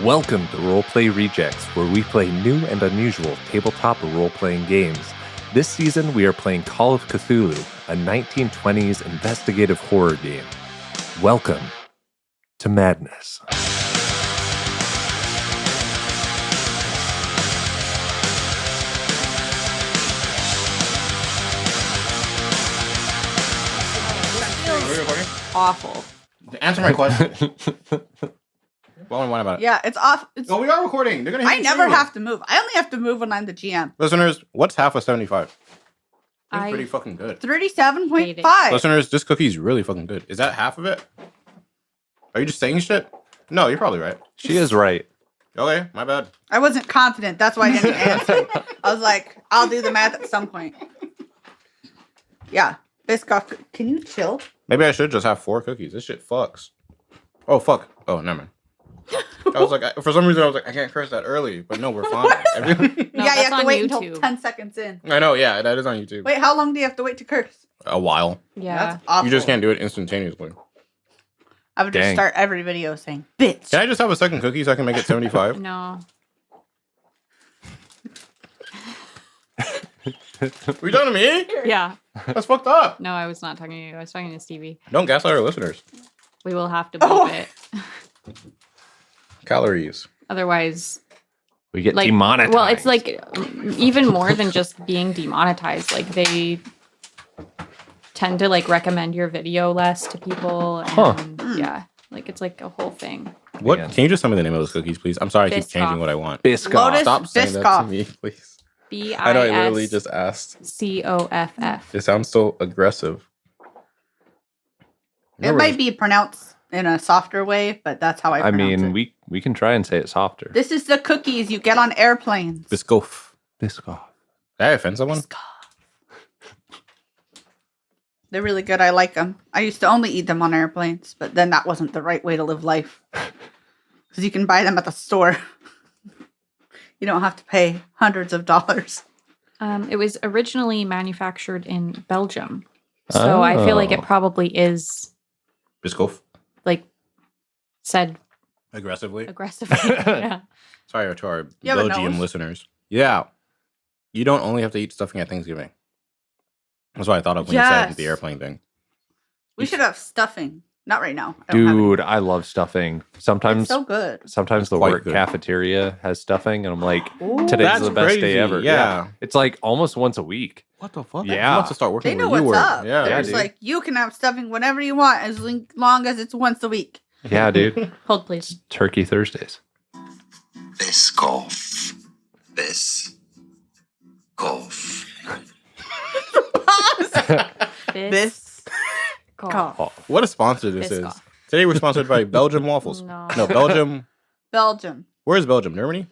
Welcome to Roleplay Rejects, where we play new and unusual tabletop role-playing games. This season, we are playing Call of Cthulhu, a 1920s investigative horror game. Welcome to Madness. Awful. Answer my question. Well, what about it? Yeah, it's off. Oh, we are recording. They're gonna. I never have to move. I only have to move when I'm the GM. Listeners, what's half of 75? It's I pretty fucking good. 37.5. Listeners, this cookie's really fucking good. Is that half of it? Are you just saying shit? No, you're probably right. She is right. Okay, my bad. I wasn't confident. That's why I didn't answer. I was like, I'll do the math at some point. Yeah. Biscoff, can you chill? Maybe I should just have 4 cookies. This shit fucks. Oh, fuck. Oh, never mind. I was like, for some reason, I was like, I can't curse that early. But no, we're fine. No, yeah, you that's have to on wait YouTube. until 10 seconds in. I know, yeah, that is on YouTube. Wait, how long do you have to wait to curse? A while. Yeah. That's awful. You just can't do it instantaneously. I would just Dang. start every video saying, bitch. Can I just have a second cookie so I can make it 75? No. Were you talking to me? Yeah. That's fucked up. No, I was not talking to you. I was talking to Stevie. Don't gaslight our listeners. We will have to beep Oh. it. Calories. Otherwise, We get like, demonetized. well, it's like even more than just being demonetized. Like they tend to like recommend your video less to people. And Huh. yeah, like it's like a whole thing. What? Man. Can you just tell me the name of those cookies, please? I'm sorry, I keep Biscoff. changing what I want. Biscoff. Lotus Stop saying that to Biscoff. me, please. B I know I literally I just asked. S COFF. It sounds so aggressive. It might be pronounced in a softer way, but that's how I I pronounce mean, it. we can try and say it softer. This is the cookies you get on airplanes. Biscoff. Biscoff. Did I offend someone? They're really good. I like them. I used to only eat them on airplanes, but then that wasn't the right way to live life. Because you can buy them at the store. You don't have to pay hundreds of dollars. It was originally manufactured in Belgium, so I feel like it Oh. probably is Biscoff. like said Aggressively. aggressively. Yeah. Sorry to our You have a Belgium nose? listeners. Yeah. You don't only have to eat stuffing at Thanksgiving. That's what I thought of when you said Yes. the airplane thing. We should have stuffing. Not right now. I don't have Dude, I love stuffing. any. Sometimes It's so good. sometimes the Quite work good. cafeteria has stuffing, and I'm like, Ooh. today's That's the best crazy, day ever. yeah. It's like almost once a week. What the fuck? Yeah. I want to start working They know where what's you up. work. Yeah. They're dude. just like, you can have stuffing whenever you want as long as it's once a week. Yeah, dude. Hold please. Turkey Thursdays. Biscoff. Biscoff. This cough. cough. What a sponsor this is. Biscoff. Today we're sponsored by Belgium Waffles. No. No, Belgium. Belgium. Where is Belgium? Germany?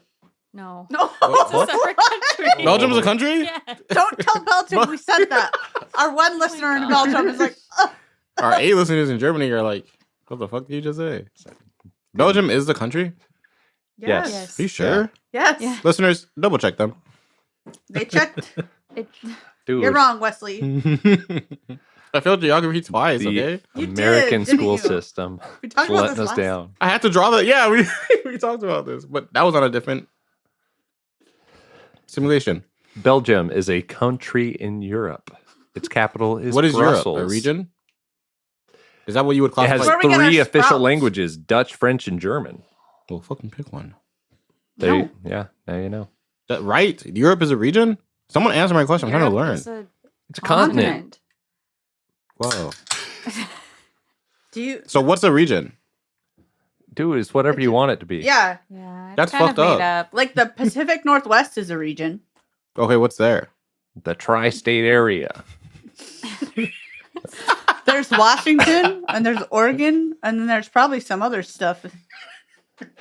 No. No. It's a separate country. Belgium's a country? Yeah. Don't tell Belgium we said that. Our one listener in God. Belgium is like, "Ugh." Our 8 listeners in Germany are like, what the fuck did you just say? Belgium is the country? Yes. Yes. Are you sure? Yes. Yeah. Listeners, double check them. They checked. It, Dude, You're wrong, Wesley. I failed geography twice, the okay? You did, American didn't school you? system We talked is about letting this us last down. I had to draw that. Yeah, we talked about this, but that was on a different simulation. Belgium is a country in Europe. Its capital is What is Brussels. Europe? A region? Is that what you would It classify? has Where we get our 3 official sprouts. languages: Dutch, French, and German. Well, fucking pick one. They, yeah, now you know. That, right? Europe is a region? Someone answer my question. I'm trying to Europe learn. is a It's a continent. Whoa. Do you? So what's a region? Dude, it's whatever you want it to be. Yeah. Yeah, it's That's kind fucked of made up. up. Like the Pacific Northwest is a region. Okay, what's there? The tri-state area. There's Washington and there's Oregon and then there's probably some other stuff.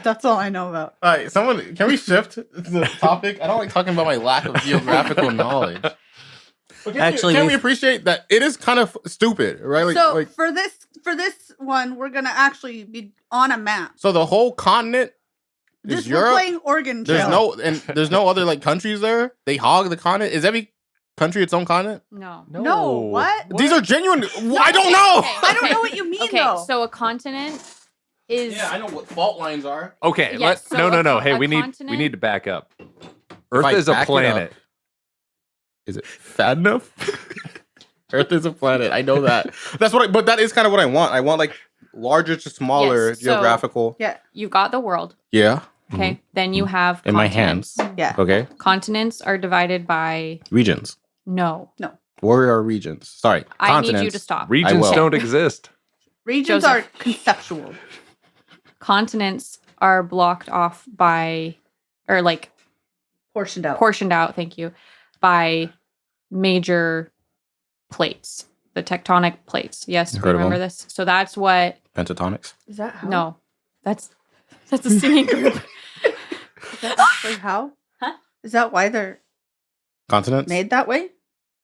That's all I know about. All right, someone, can we shift the topic? I don't like talking about my lack of geographical knowledge. Actually, can we we've- appreciate that it is kind of stupid, right? Like, for this one, we're gonna actually be on a map. so the whole continent This is we're Europe. playing Oregon Trail. There's no other like countries there. They hog the continent. Is every country its own continent? No. No, what? These are genuine. I don't know. Okay. I don't know what you mean Okay, though. so a continent is Yeah, I know what fault lines are. Okay, Yes, so no. a Hey, we continent- need to back up. I Earth is a back it planet. up- Is it fat enough? Earth is a planet. I know that. But that is kind of what I want. I want like larger to smaller Yes, so- geographical. Yeah. you've got the world. Yeah. Okay. Then you have In my continents. hands. Yeah. Okay. Continents are divided by Regions. no. Where are regions? Sorry. I Continents. need you to stop. Regions will. don't exist. Regions Joseph. are conceptual. Continents are blocked off by, or like Portioned out. portioned out. Thank you, by major plates, the tectonic plates. Yes, Heard of remember them. this. So that's what. Pentatonics. Is that how? No, that's a singing group. Is that actually how? Huh? Is that why they're Continents. made that way?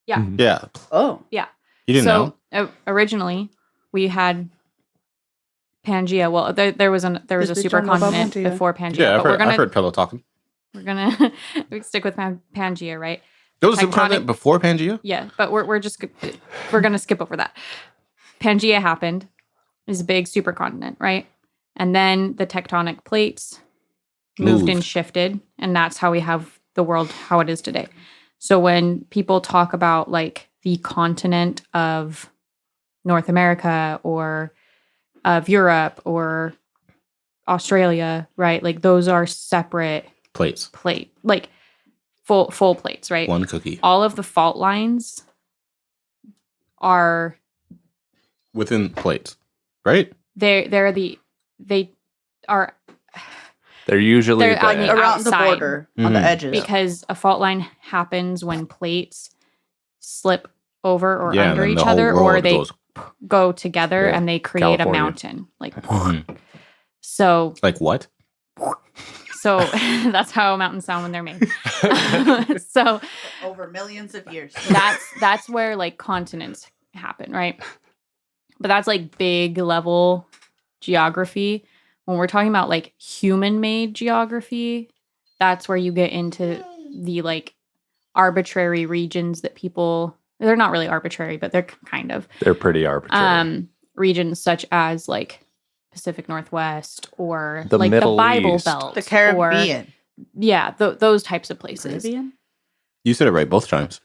Yeah. Mhm. Yeah. Oh. You didn't know. Originally we had Pangea. Well, there was a Did we talk about supercontinent Pangea? before Pangea, Yeah, but I've heard pillow talking. we're gonna stick with Pangea, right? There was a Tectonic- subcontinent before Pangea. Yeah, but we're gonna skip over that. Pangea happened, is a big supercontinent, right? And then the tectonic plates moved and shifted, and that's how we have the world how it is today. So when people talk about like the continent of North America or of Europe or Australia, right? Like those are separate Plates. like full plates, right? One cookie. All of the fault lines are Within plates. Right? they are They're usually They're on the the, Around the outside. border, on the Mhm. edges. because a fault line happens when plates slip over or Yeah, and under then each the whole other, or world they goes- go together Yeah, and they create California. a mountain. Like Mhm. so Like what? that's how mountains sound when they're made. So Over millions of years. that's where like continents happen, right? But that's like big level geography. When we're talking about like human made geography, that's where you get into the like arbitrary regions that they're not really arbitrary, but they're kind of they're pretty arbitrary. regions such as like Pacific Northwest or The like Middle the Bible East. Belt, The Caribbean. or, yeah, those types of places. Caribbean? You said it right both times.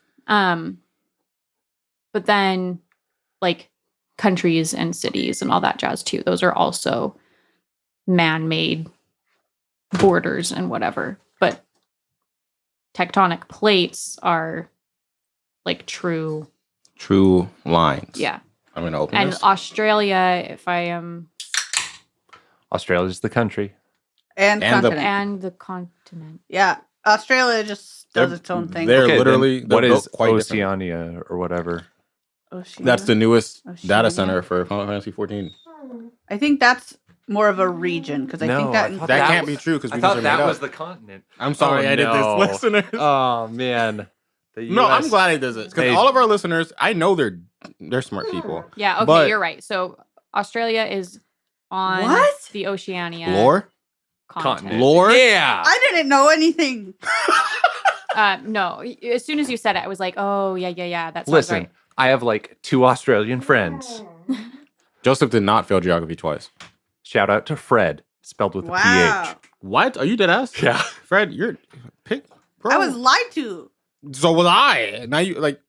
But then like countries and cities and all that jazz too. Those are also man-made borders and whatever. But tectonic plates are like true. True lines. Yeah. I'm gonna open And this. Australia, if I am, Australia's the country. And And the- continent. and the continent. Yeah. Australia just does They're- its own thing. they're- Okay, literally- then what they're is built quite different. Oceania or whatever? Oceania. That's the newest Oceania. data center for Final Fantasy 14. I think that's more of a region because I No, think I that. thought That that can't was- be true because I we thought just that made was up. the continent. I'm sorry Oh, I did no. this, listeners. Oh man. The No, I'm US glad I did this because Hey. all of our listeners, I know they're smart people. Yeah, okay, But- you're right. So Australia is on What? the Oceania Lore, continent. lore. Yeah. I didn't know anything. No, as soon as you said it, I was like, oh, yeah, that sounds Listen, right. I have like 2 Australian friends. Joseph did not fail geography twice. Shout out to Fred, spelled with Wow. a PH. What? Are you dead ass? Yeah. Fred, you're pick. Bro. I was lied to. So was I. Now you like.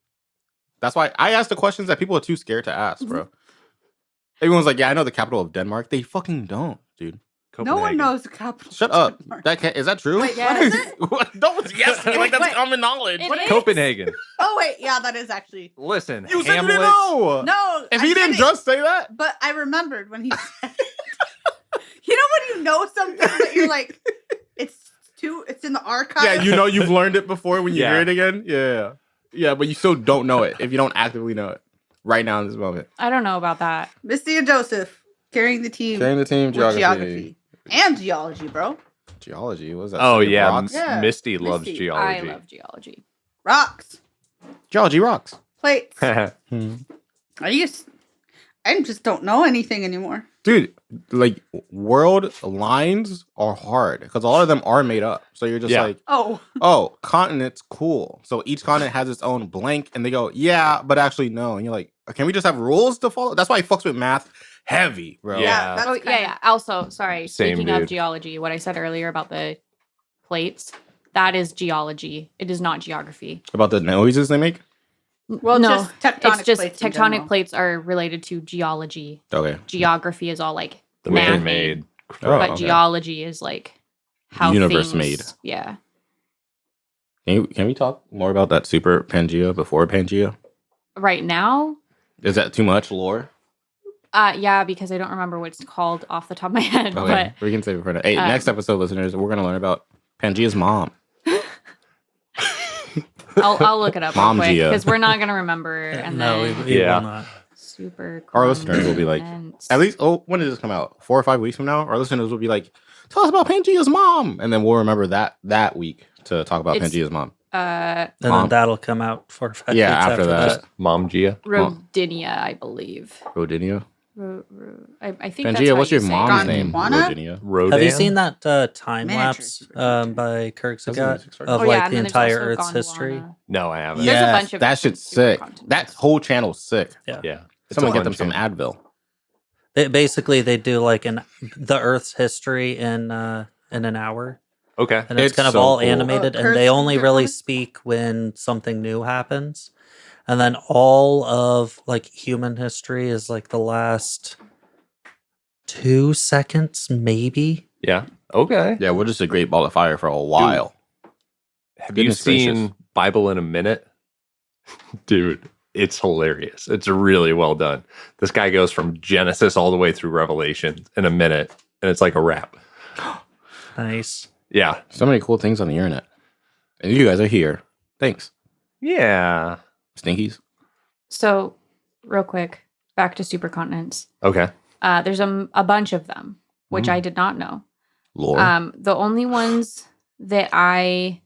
That's why I asked the questions that people are too scared to ask, bro. Everyone's like, "Yeah, I know the capital of Denmark." They fucking don't, dude. No one Copenhagen. knows the capital. Shut of up. Denmark. Is that true? Wait, Yes. what is it? What? Don't yes me like that's Wait. common knowledge. It What- is. Copenhagen. Oh wait, yeah, that is actually. Listen, You said you Hamlet. didn't know. No, If I he didn't just say that, But I remembered when he said. You know when you know something, but you're like, it's in the archive. yeah, you know you've learned it before when you Yeah. hear it again. Yeah, but you still don't know it if you don't actively know it right now in this moment. I don't know about that. Misty and Joseph carrying the team. Carrying the team, with geography. and geology, bro. Geology, what was that? Oh City of yeah, Rocks? Yeah, Misty loves Misty. geology. I love geology. Rocks, Geology rocks. plates. Hmm. I just don't know anything anymore. Dude, like world lines are hard because a lot of them are made up. So you're just Yeah. like, Oh, oh, continent's cool. So each continent has its own blank, and they go, yeah, but actually no. And you're like, can we just have rules to follow? That's why I fucks with math heavy, bro. Yeah. that's Oh, kinda- yeah. Also, sorry. Same Speaking of dude. geology, what I said earlier about the plates, that is geology. It is not geography. About the noises they make. Well, no, just tectonic it's just plates in tectonic general. plates are related to geology. Okay. Geography is all like The man-made, man-made. Oh, but okay. geology is like how Universe things, made. Yeah. Can we talk more about that Super Pangea before Pangea? Right now, Is that too much lore? yeah, because I don't remember what it's called off the top of my head. Okay, we can save it for now. Hey, next episode, listeners, we're gonna learn about Pangea's mom. But I'll look it up real Mom quick Gia. because we're not gonna remember. And No, then we Yeah. will not. super. Our listeners will be like, continents. at least, when does this come out? 4 or 5 weeks from now? Our listeners will be like, tell us about Pangea's mom. And then we'll remember that week to talk about It's- Pangea's mom. And Mom. then that'll come out 4 or 5 Yeah, weeks after that. that. Mom Gia. Rodinia, I believe. Rodinia? I think that's Pangea, how what's you your say mom's it. name? Gondwana? Rodinia. Rodan. Have you seen that time Miniatures. lapse by Kirk That's Zagat a music of Oh, like yeah, and the then there's entire also Earth's Gondwana. history? No, I haven't. There's a bunch of that shit's super sick. continents. That whole channel's sick. Yeah. Yeah. Someone It's a get them fun some channel. Advil. Basically, they do like the Earth's history in an hour, Okay. and it's It's kind of so all cool. animated, Oh, and they Kurt's only Secret really Life? speak when something new happens, and then all of like human history is like the last 2 seconds, maybe. Yeah. Okay. Yeah, we're just a great ball of fire for a while. Have you Goodness seen gracious. Bible in a Minute? Dude, it's hilarious. It's really well done. This guy goes from Genesis all the way through Revelation in a minute, and it's like a rap. Nice. Yeah. So many cool things on the internet. And you guys are here. Thanks. Yeah. Stinkies. So, real quick, back to supercontinents. Okay. There's a bunch of them, which Mm. I did not know. Lore. The only ones that I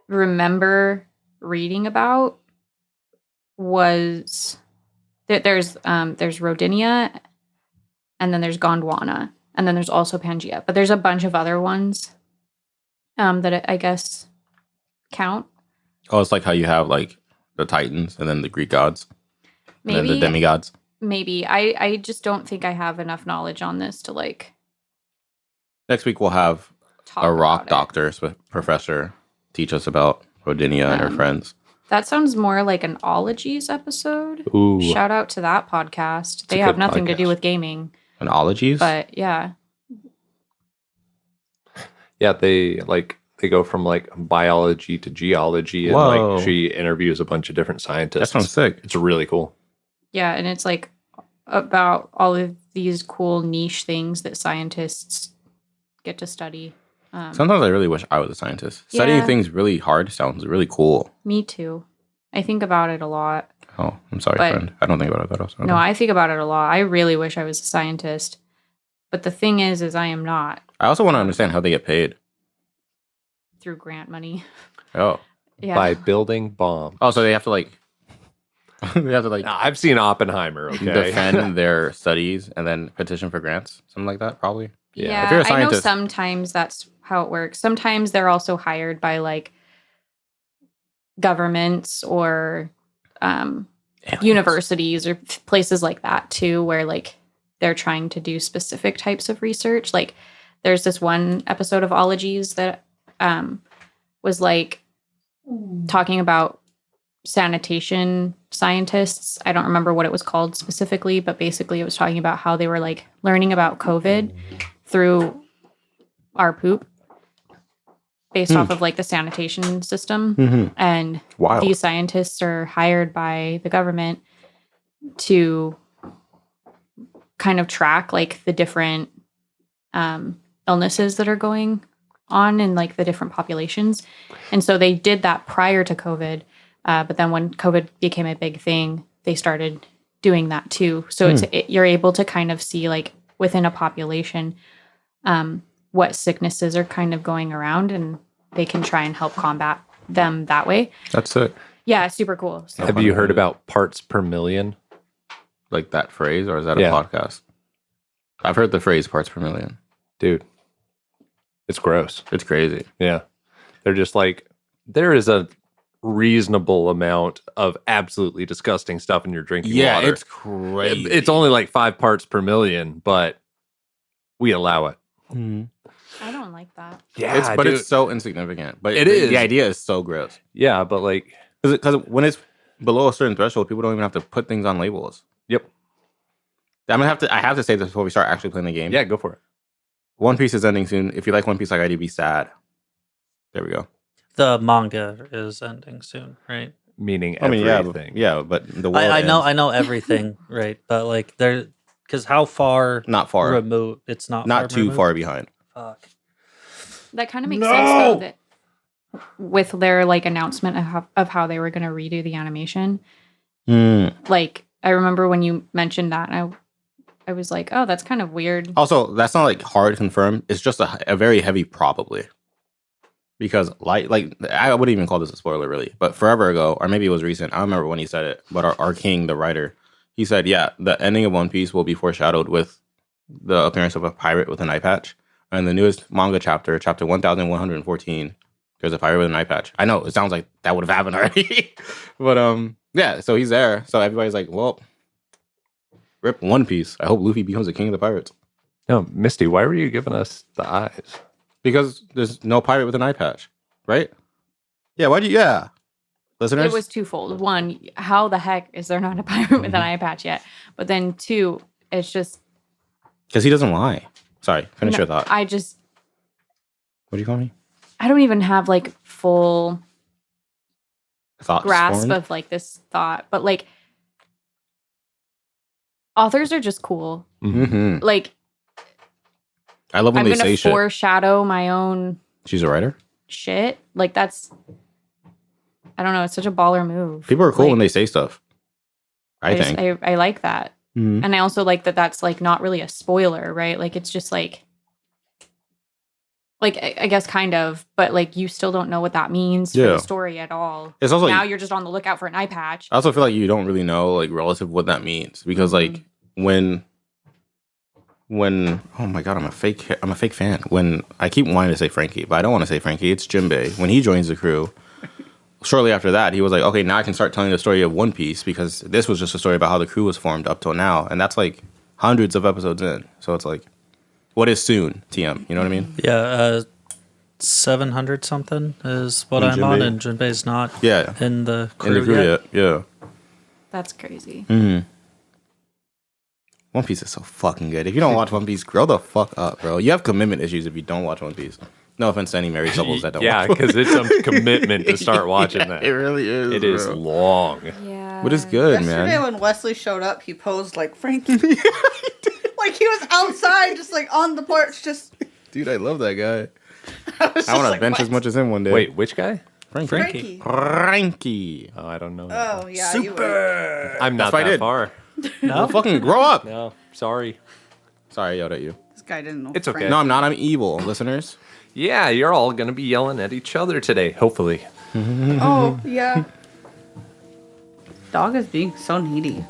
remember reading about was that there's Rodinia, and then there's Gondwana, and then there's also Pangea. But there's a bunch of other ones that I guess count. Oh, it's like how you have like the Titans and then the Greek gods. And then the Maybe demigods. maybe I just don't think I have enough knowledge on this to like Next week we'll have talk a rock about it. doctor, professor, teach us about Rodinia and her friends. That sounds more like an ologies episode. Ooh. Shout out to that podcast. a They have good nothing to do podcast. with gaming, And ologies? but yeah. Yeah, they go from like biology to geology, and Whoa. like she interviews a bunch of different That scientists. sounds sick. It's really cool. Yeah, and it's like about all of these cool niche things that scientists get to study. Sometimes I really wish I was a scientist. Studying Yeah. things really hard sounds really cool. Me too. I think about it a lot. Oh, I'm sorry, But- friend. I don't think about it that often. No, I think about it a lot. I really wish I was a scientist. But the thing is I am not I also want to understand how they get paid. through grant money. Oh. Yeah. By building bombs. Oh, so they have to like they have to like Now, I've seen Oppenheimer, okay? defend their studies and then petition for grants, something like that, probably. Yeah. Yeah, If you're a I know scientist- sometimes that's how it works. Sometimes they're also hired by like governments or universities or places like that too, where like they're trying to do specific types of research. Like there's this one episode of Ologies that was like talking about sanitation scientists. I don't remember what it was called specifically, but basically it was talking about how they were like learning about COVID through our poop based off of like the sanitation system. Mm-hmm. And Wow. these scientists are hired by the government to kind of track like the different illnesses that are going on in like the different populations. And so they did that prior to COVID. But then when COVID became a big thing, they started doing that too. So you're able to kind of see like within a population what sicknesses are kind of going around, and they can try and help combat them that way. That's it. Yeah, super cool. So, Have you heard about parts per million? Like that phrase, or is that a Yeah. podcast? I've heard the phrase parts per million. Dude, it's gross. It's crazy. Yeah. They're just like, there is a reasonable amount of absolutely disgusting stuff in your drinking water. it's crazy. It's only like 5 parts per million, but we allow it. Mhm. I don't like that. Yeah, But it's so insignificant. But It is. The idea is so gross. Yeah, but like, Because when it's below a certain threshold, people don't even have to put things on labels. yep. I have to say this before we start actually playing the game. Yeah, go for it. One Piece is ending soon. If you like One Piece like I do, be sad. There we go. The manga is ending soon, right? Meaning I mean, everything. but the world I know, ends. I know everything, right? But like, there, because how far Not far. removed? It's not Not too removed? far behind. Fuck. That kind of makes sense though that with their like announcement of how they were going to redo the animation. Like I remember when you mentioned that, and I was like, oh, that's kind of weird. Also, that's not like hard confirmed. It's just a very heavy probably. Because like I wouldn't even call this a spoiler really, but forever ago, or maybe it was recent, I don't remember when he said it, but our king, the writer, he said, yeah, the ending of One Piece will be foreshadowed with the appearance of a pirate with an eye patch. And the newest manga chapter 1114, there's a pirate with an eye patch. I know, it sounds like that would have happened already. But yeah, so he's there. So everybody's like, well, rip One Piece. I hope Luffy becomes the king of the pirates. No, Misty, why were you giving us the eyes? Because there's no pirate with an eye patch, right? Yeah, why do you, yeah. Listeners? It was twofold. One, how the heck is there not a pirate with an eye patch yet? But then two, it's just Because he doesn't lie. Sorry, finish your thought. I just What do you call me? I don't even have like full Thoughts grasp formed? of like this thought, but like authors are just cool. Mm-hmm. Like I love when I'm they say gonna shit. foreshadow my own She's a writer? shit. Like that's I don't know, it's such a baller move. People are cool Like, when they say stuff. I just- think. I like that. Mhm. And I also like that that's like not really a spoiler, right? Like it's just like I guess kind of, but like you still don't know what that means for Yeah. the story at all. It's also Now you're just on the lookout for an eye patch. I also feel like you don't really know like relative what that means because like when oh my god I'm a fake fan. When I keep wanting to say Frankie, but I don't want to say Frankie. It's Jinbei. When he joins the crew, shortly after that, he was like, okay, now I can start telling the story of One Piece because this was just a story about how the crew was formed up till now, and that's like hundreds of episodes in. So it's like, what is soon? TM, you know what I mean? Yeah, 700 something is what And I'm on, Jinbei? and Jinbei's not Yeah, in the crew, in the crew yet. yet. Yeah. That's crazy. Mm-hmm. One Piece is so fucking good. If you don't watch One Piece, grow the fuck up, bro. You have commitment issues if you don't watch One Piece. No offense to any married couples that don't Yeah, watch One because it's a commitment to start watching Yeah, that. It really is. It is bro. long. Yeah. But it's good, Yesterday man. when Wesley showed up, he posed like Frankie. Like he was outside, just like on the porch, just. Dude, I love that guy. I was I want to like, bench what? as much as him one day. Wait, which guy? Frankie. Frankie. Oh, I don't know. Oh yeah, you were. I'm not That's what I that did. far. Well, fucking grow up. No, sorry. Sorry, I yelled at you. This guy didn't know. It's okay. No, I'm not. I'm evil, listeners. Yeah, you're all going to be yelling at each other today, hopefully. Oh yeah. Dog is being so needy.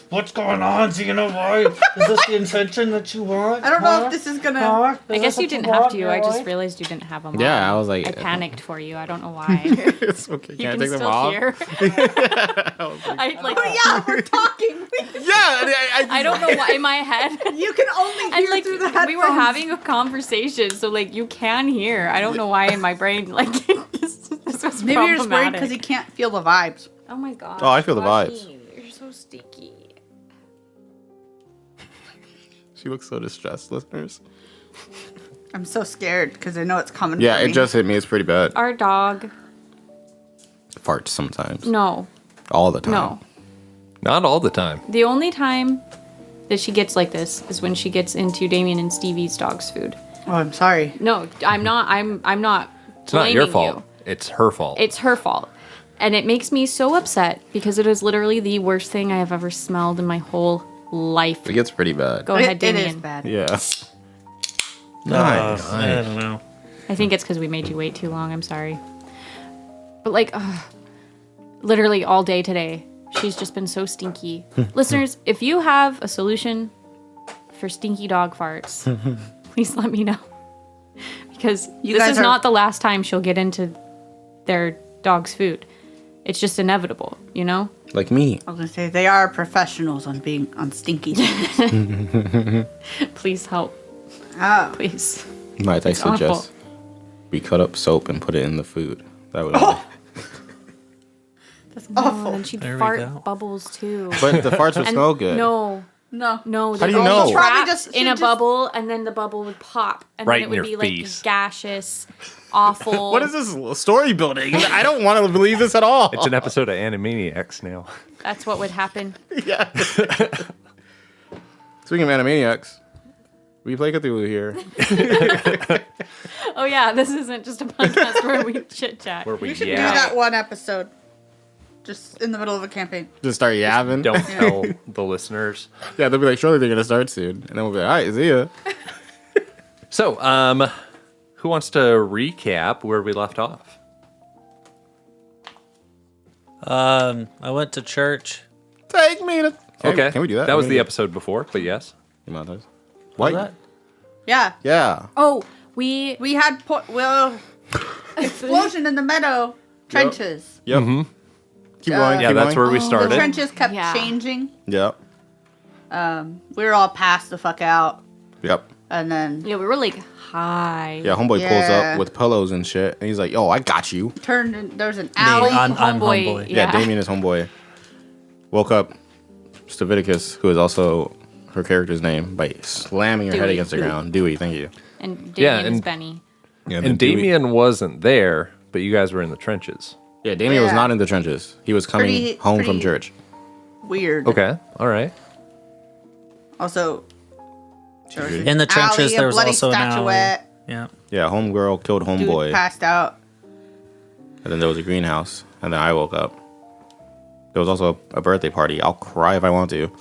What's going on? Do you know why? Is this the intention that you want? I don't know if this is gonna. I guess you didn't have to. I just realized you didn't have them on. Yeah, I was like, I panicked for you. I don't know why. it's okay. You Can I can take them still off? hear. I was like, I like. Oh yeah, we're talking. yeah, I don't know why in my head. You can only hear And like through the headphones. we were having a conversation, so like you can hear. I don't know why in my brain like this was Maybe you're just worried problematic. because you can't feel the vibes. Oh my god. Oh, I feel the vibes. You're so sticky. She looks so distressed, listeners. I'm so scared because I know it's coming. Yeah, for it me. just hit me. It's pretty bad. Our dog. Farts sometimes. No, All the time. no. Not all the time. The only time that she gets like this is when she gets into Damien and Stevie's dog's food. Oh, I'm sorry. No, I'm not. I'm not. It's not your blaming fault. you. It's her fault. It's her fault. And it makes me so upset because it is literally the worst thing I have ever smelled in my whole life. It gets pretty bad. Go ahead, It Damien. is bad. Yeah. I don't know. I think it's because we made you wait too long. I'm sorry. But like, literally all day today, she's just been so stinky. Listeners, if you have a solution for stinky dog farts, please let me know. Because You this guys is are- not the last time she'll get into their dog's food. It's just inevitable, you know? Like me. I was gonna say they are professionals on being on stinky things. Please help. Oh, Please. Might I It's awful. suggest we cut up soap and put it in the food? That would. That's awful. And then she'd There we fart go. bubbles too. But the farts would smell good. No, no. no. How do they'd you all know? be Probably trapped just- in a just- bubble, and then the bubble would pop, and Right then it in would your be face. like gaseous, awful. What is this story building? I don't want to believe this at all. It's an episode of Animaniacs now. That's what would happen. Yeah. Speaking of Animaniacs, we play Cthulhu here. Oh yeah, this isn't just a podcast where we chit chat. Where we We should do yeah, that one episode, just in the middle of a campaign. Just start yapping. don't tell the listeners. Yeah, they'll be like, surely they're gonna start soon, and then we'll be like, all right, see ya. So, who wants to recap where we left off? I went to church. Take me to. Okay, Can we do that? That was Can the we episode before, but yes. do that? Was What? that? Yeah, Yeah. Oh, we we had explosion in the meadow trenches. Yep. Keep going. Yeah, keep that's going. where we The started. trenches kept Yeah. changing. Yep. We were all passed the fuck out, Yep. and then we were like high. Yeah, homeboy pulls Yeah. up with pillows and shit, and he's like, "Yo, I got you." turned. There was an Me, alley. I'm Homeboy. homeboy. Yeah, Damien is homeboy. Woke up Staviticus, who is also her character's name, by slamming her head Dewey. against the ground. Dewey, thank you. And Yeah, Damien is and- Benny. Yeah, And Damien wasn't there, but you guys were in the trenches. Yeah, Damien was Yeah. not in the trenches. He was coming Pretty- home from pretty- church. Weird. Okay, all right. Also, there was an In the trenches, alley, a there was bloody also an alley. statuette. Yeah. Yeah, homegirl killed Dude homeboy, passed out. and then there was a greenhouse, and then I woke up. There was also a birthday party. I'll cry if I want to.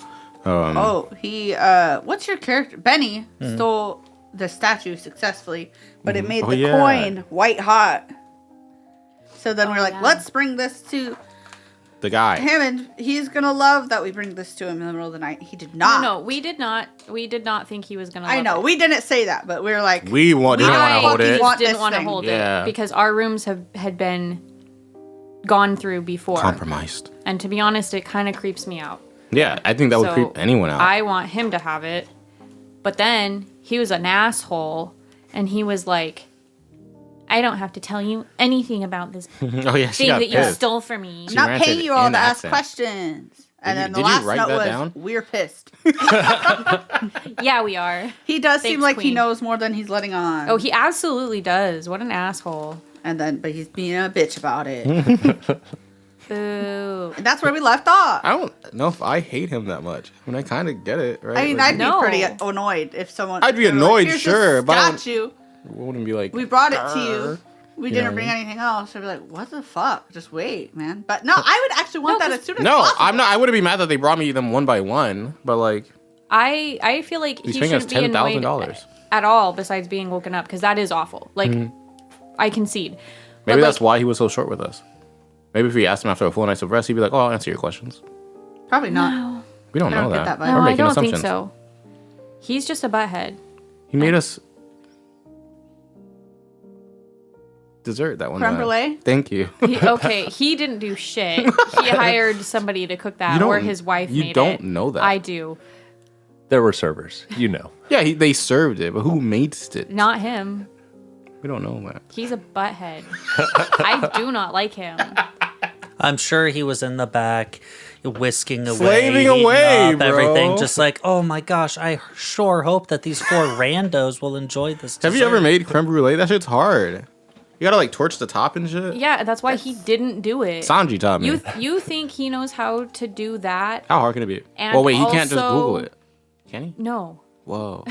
Oh, he. What's your character? Benny stole the statue successfully, but it made Oh, the yeah. coin white hot. So then we we're like, yeah. let's bring this to The guy. him, and he's gonna love that we bring this to him in the middle of the night. He did not. No, we did not. We did not think he was gonna. I love know it. we didn't say that, but we were like, We want. didn't wanna I hold it. just Want didn't this want to thing. hold Yeah. it because our rooms had been gone through before, compromised. and to be honest, it kind of creeps me out. Yeah, I think that would So, creep anyone out. I want him to have it, but then he was an asshole, and he was like, "I don't have to tell you anything about this Oh yeah, she thing got that you pissed. stole from me." I'm not ranted paying you all in to ask accent. questions. And you- then the did you last write note that was, down? we're pissed. Yeah, we are. He does seem Thanks, like he Queen. knows more than he's letting on. Oh, he absolutely does. What an asshole. But he's being a bitch about it. Boo. And that's where we left off. I don't know if I hate him that much. I mean, I kind of get it, right? I mean, Like, I'd No. be pretty annoyed if someone. I'd be they were annoyed, "Here's sure, this but I don't- statue. wouldn't be like We brought it to you. "Grr." We You didn't know what bring I mean? anything else. I'd be like, what the fuck? Just wait, man. But no, I would actually want No, that as soon as No, possible. I'm not. I wouldn't be mad that they brought me them one by one, but like I feel like he's he paying us shouldn't be annoyed $10,000. at all besides being woken up because that is awful. Like, I concede. Mm-hmm. Maybe But, that's like, why he was so short with us. Maybe if we asked him after a full night's of rest, he'd be like, "Oh, I'll answer your questions." Probably not. We don't I know don't get that. that vibe. We're No, I making don't assumptions. think so. He's just a butthead. He made us dessert that one Creme time. brulee? Thank you. He didn't do shit. He hired somebody to cook that, You don't- or his wife you made don't it. know that. I do. There were servers, you know. Yeah, they served it, but who made it? Not him. We don't know that. He's a butthead. I do not like him. I'm sure he was in the back, whisking away, Slaving heating away, up bro. everything, just like, oh my gosh, I sure hope that these four randos will enjoy this. Have you dessert." ever made creme brulee? That shit's hard. You gotta like torch the top and shit. Yeah, that's why he didn't do it. Sanji taught me. You think he knows how to do that? How hard can it be? And Well, wait, he can't just also- Google it. Can he? No. Whoa.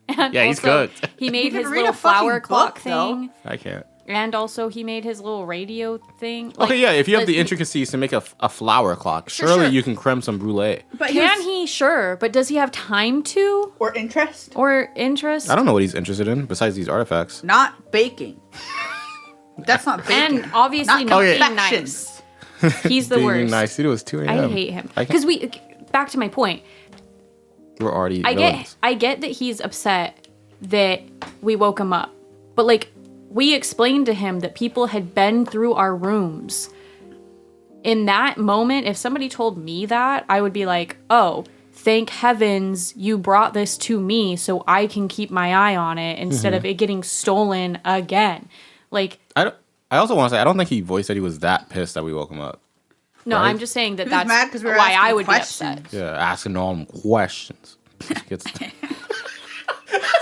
And Yeah, he's also, cooked. He made could his read little a fucking flower clock book, though. thing, I can't. and also he made his little radio thing. Okay, yeah, if you have like, the intricacies to make a flower clock, Sure, surely sure. you can creme some brulee. But Can he? Sure, but does he have time to Or interest? or interest? I don't know what he's interested in besides these artifacts. Not baking. That's not baking. And obviously not being confections. nice. He's the Being worst. nice. It was 2 a.m. I hate him I can't- because we. Back to my point. We're already I villains. get that he's upset that we woke him up, but like, we explained to him that people had been through our rooms. In that moment, if somebody told me that, I would be like, oh, thank heavens you brought this to me so I can keep my eye on it instead of it getting stolen again. Like, I also want to say, I don't think he voiced that he was that pissed that we woke him up. no, Right? I'm just saying that He was that's mad 'cause we were why asking I would questions. be upset. Yeah, asking all them questions. Gets-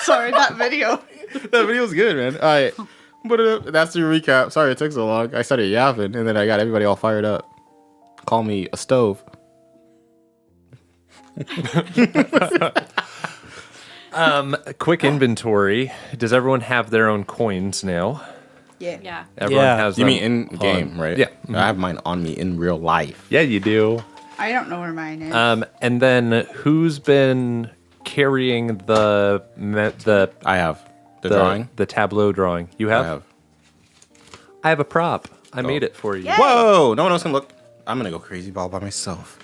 Sorry, that video. That video was good, man. All right. But that's the recap. Sorry it took so long. I started yapping, and then I got everybody all fired up. Call me a stove. Quick inventory. Does everyone have their own coins now? Yeah. Yeah. Everyone Yeah. has You them mean in on- game, right? Yeah. I have mine on me in real life. Yeah, you do. I don't know where mine is. And then who's been carrying the I have the drawing. the tableau drawing? You I have? have. I have a prop. I made it for you. Yay! Whoa! No one else can look. I'm gonna go crazy ball by myself.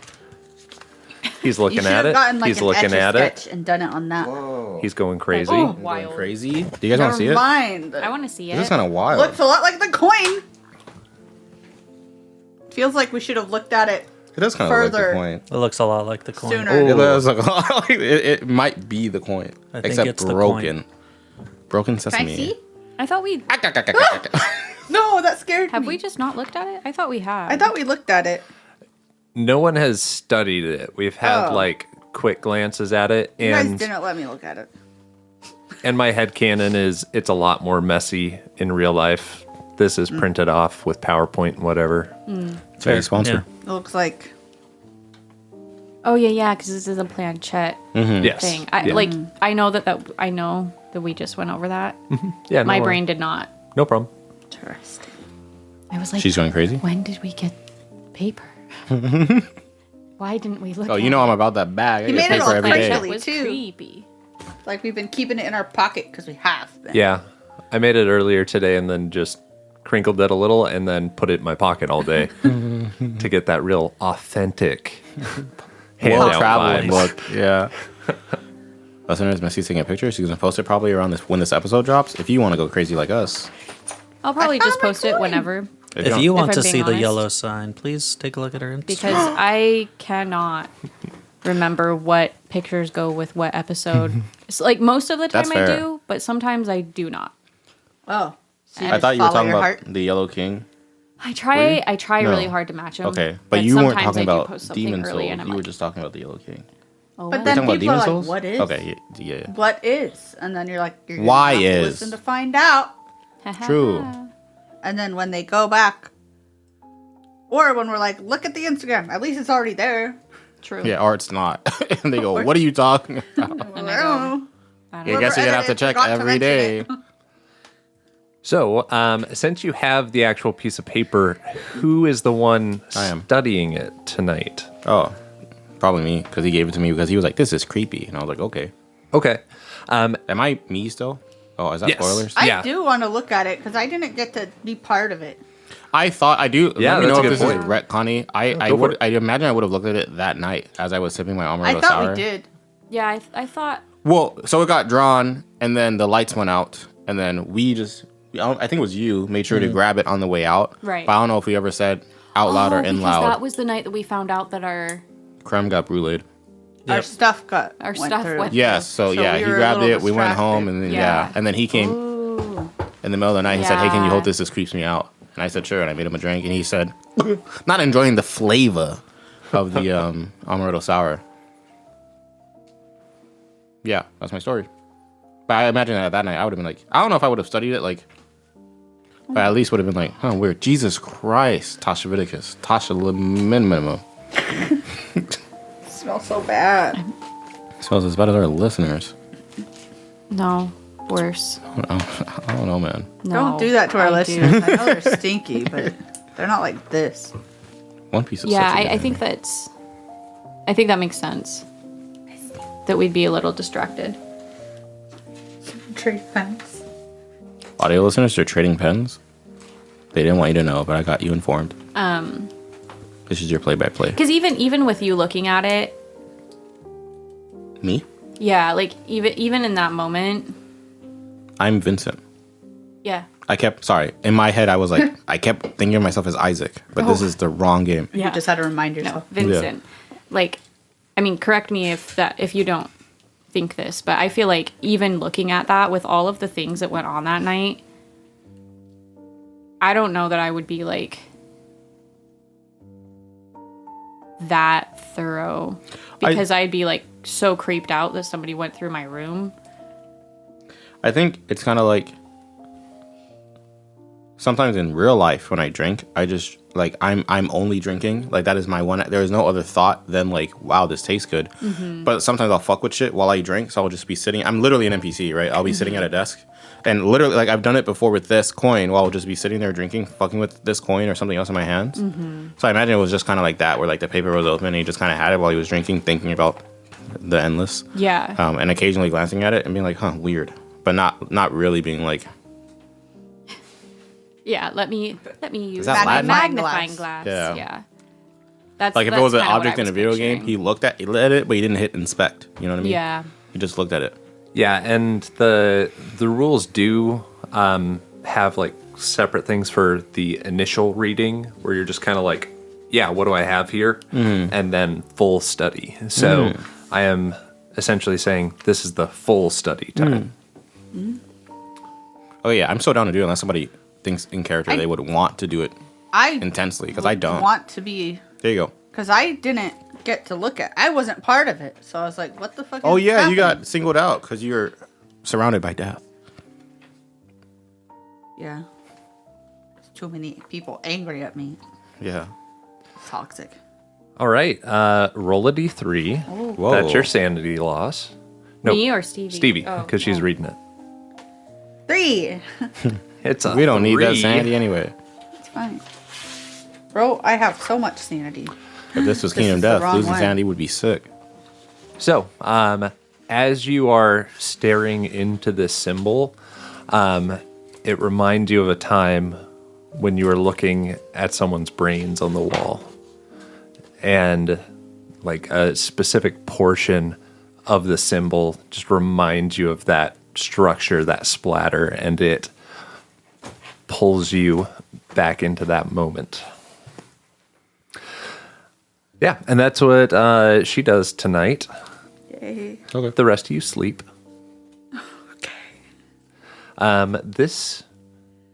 He's you looking should at have it. gotten like He's an looking at Etch-a-Sketch it. and done it on that. Whoa! He's going crazy. Oh, Going wild. crazy. Do you guys want to see Never it? mind. I want to see This is it. kind of wild. Looks a lot like the coin. Feels like we should have looked at it It does kind of look like the further. coin. It looks a lot like the coin. sooner. It does look a lot like it might be the coin, I think except it's the broken. Broken Can sesame. I see? I thought we No, that scared have me. we just not looked at it? I thought we had. I thought we looked at it. No one has studied it. We've had Oh. like quick glances at it, You guys and didn't let me look at it. my headcanon is it's a lot more messy in real life. This is printed off with PowerPoint and whatever. It's very sponsored. It looks like Oh yeah, because this is a planchette Yes. thing. Yeah. I know that we just went over that. Yeah, My no brain did not. No problem. interesting. I was like, She's going crazy. when did we get paper? Why didn't we look? Oh, at you know I'm about that bag. I He get made it paper all every crazy. day. It was too. creepy. Like we've been keeping it in our pocket because we have been. Yeah. I made it earlier today and then just crinkled it a little and then put it in my pocket all day to get that real authentic handout Traveling vibes. look. Yeah. Listeners, Messy's taking a picture. She's gonna post it probably around when this episode drops. If you want to go crazy like us, I'll probably just found my post it coin. whenever if If you want I'm to being see the honest. yellow sign, please take a look at her Instagram. because I cannot remember what pictures go with what episode. It's like most of the time That's I fair. do, but sometimes I do not. Oh. So you I just thought you were follow talking your about heart? the Yellow King. I try No. really hard to match them. Okay, but you weren't sometimes talking I do about post something Demon early Souls. and I'm You were like, just talking about the Yellow King. oh, But well. then Talking about people are Demon like, Souls? what is? Okay, yeah. What is? And then you're like, you're gonna Why have to is? listen to find out. True. And then when they go back, or when we're like, look at the Instagram, at least it's already there. True. Yeah, or it's not. And they go, what are you talking about? And I go, I I don't know. guess you're gonna have to edited check forgot to every mention day. it. So, since you have the actual piece of paper, who is the one I am. studying it tonight? Oh, probably me, because he gave it to me because he was like, this is creepy. And I was like, okay. Okay. Am I me still? Oh, is that Yes. spoilers? Yeah. I do want to look at it because I didn't get to be part of it. I thought I do. Yeah, Let me that's know a if good this is retconny. I go for would. it. I imagine I would have looked at it that night as I was sipping my I Amaretto thought sour. we did. Yeah, I thought. Well, so it got drawn, and then the lights went out, and then we just. I think it was you made sure to grab it on the way out. Right. But I don't know if we ever said out loud or in because loud. that was the night that we found out that our Creme got brulee. Our Yep. stuff got Our went stuff through. went- Yes. So, So yeah, we he were a grabbed little it. We went home, distracted. and then Yeah. and then he came Ooh. in the middle of the night. He said, "Hey, can you hold Yeah. this? This creeps me out." And I said, "Sure." And I made him a drink, and he said, "Not enjoying the flavor of the Amaretto sour." Yeah, that's my story. But I imagine that night I would have been like, I don't know if I would have studied it, like, but at least would have been like, huh, weird. Jesus Christ, Tasha Viticus, Tasha minimum. It smells so bad. Smells as bad as our listeners. No, worse. I don't know, man. No, Don't do that to our I do. listeners. I know they're stinky, but they're not like this. One Piece is Yeah, such a good I think anime. I think that makes sense. That we'd be a little distracted. Trade pens. Audio listeners, they're trading pens. They didn't want you to know, but I got you informed. This is your play-by-play. Because even with you looking at it, Me? yeah, like even in that moment, I'm Vincent. yeah, Sorry. In my head, I was like, I kept thinking of myself as Isaac, but this Oh. is the wrong game. You just had to remind yourself. No, Vincent. Like, I mean, correct me if you don't think this, but I feel like even looking at that with all of the things that went on that night, I don't know that I would be like that thorough because I'd be like so creeped out that somebody went through my room. I think it's kind of like sometimes in real life when I drink, I just like I'm only drinking. Like that is my one. There is no other thought than like, wow, this tastes good. But sometimes I'll fuck with shit while I drink. So I'll just be sitting. I'm literally an NPC, right? I'll be sitting at a desk, and literally like I've done it before with this coin. While I'll just be sitting there drinking, fucking with this coin or something else in my hands. So I imagine it was just kind of like that, where like the paper was open and he just kind of had it while he was drinking, thinking about the endless. Yeah. And occasionally glancing at it and being like, huh, weird, but not really being like. Yeah, let me use that my Latin? magnifying glass. Yeah. Yeah. That's Like if that's it was an kinda what object I in a was video game, picturing. he looked at it, but he didn't hit inspect. You know what I mean? Yeah. He just looked at it. Yeah, and the rules do have like separate things for the initial reading where you're just kind of like, yeah, what do I have here? And then full study. So I am essentially saying this is the full study time. Oh yeah, I'm so down to do it unless somebody thinks in character they would want to do it I intensely because I don't. want to be, There you go. because I didn't get to look at. I wasn't part of it, so I was like, "What the fuck?" Oh is yeah, happening? you got singled out because you're surrounded by death. Yeah. There's too many people angry at me. Yeah. Toxic. All right, roll a d3. Whoa. That's your sanity loss. No, Me or Stevie? Stevie, Oh, because she's reading it. 3. It's a We don't need that 3. sanity anyway. It's fine. Bro, I have so much sanity. If this was This Kingdom is the Death, wrong losing way. sanity would be sick. So, as you are staring into this symbol, it reminds you of a time when you were looking at someone's brains on the wall. And like a specific portion of the symbol just reminds you of that structure, that splatter, and it pulls you back into that moment. Yeah, and that's what she does tonight. Yay. Okay. The rest of you sleep. Okay.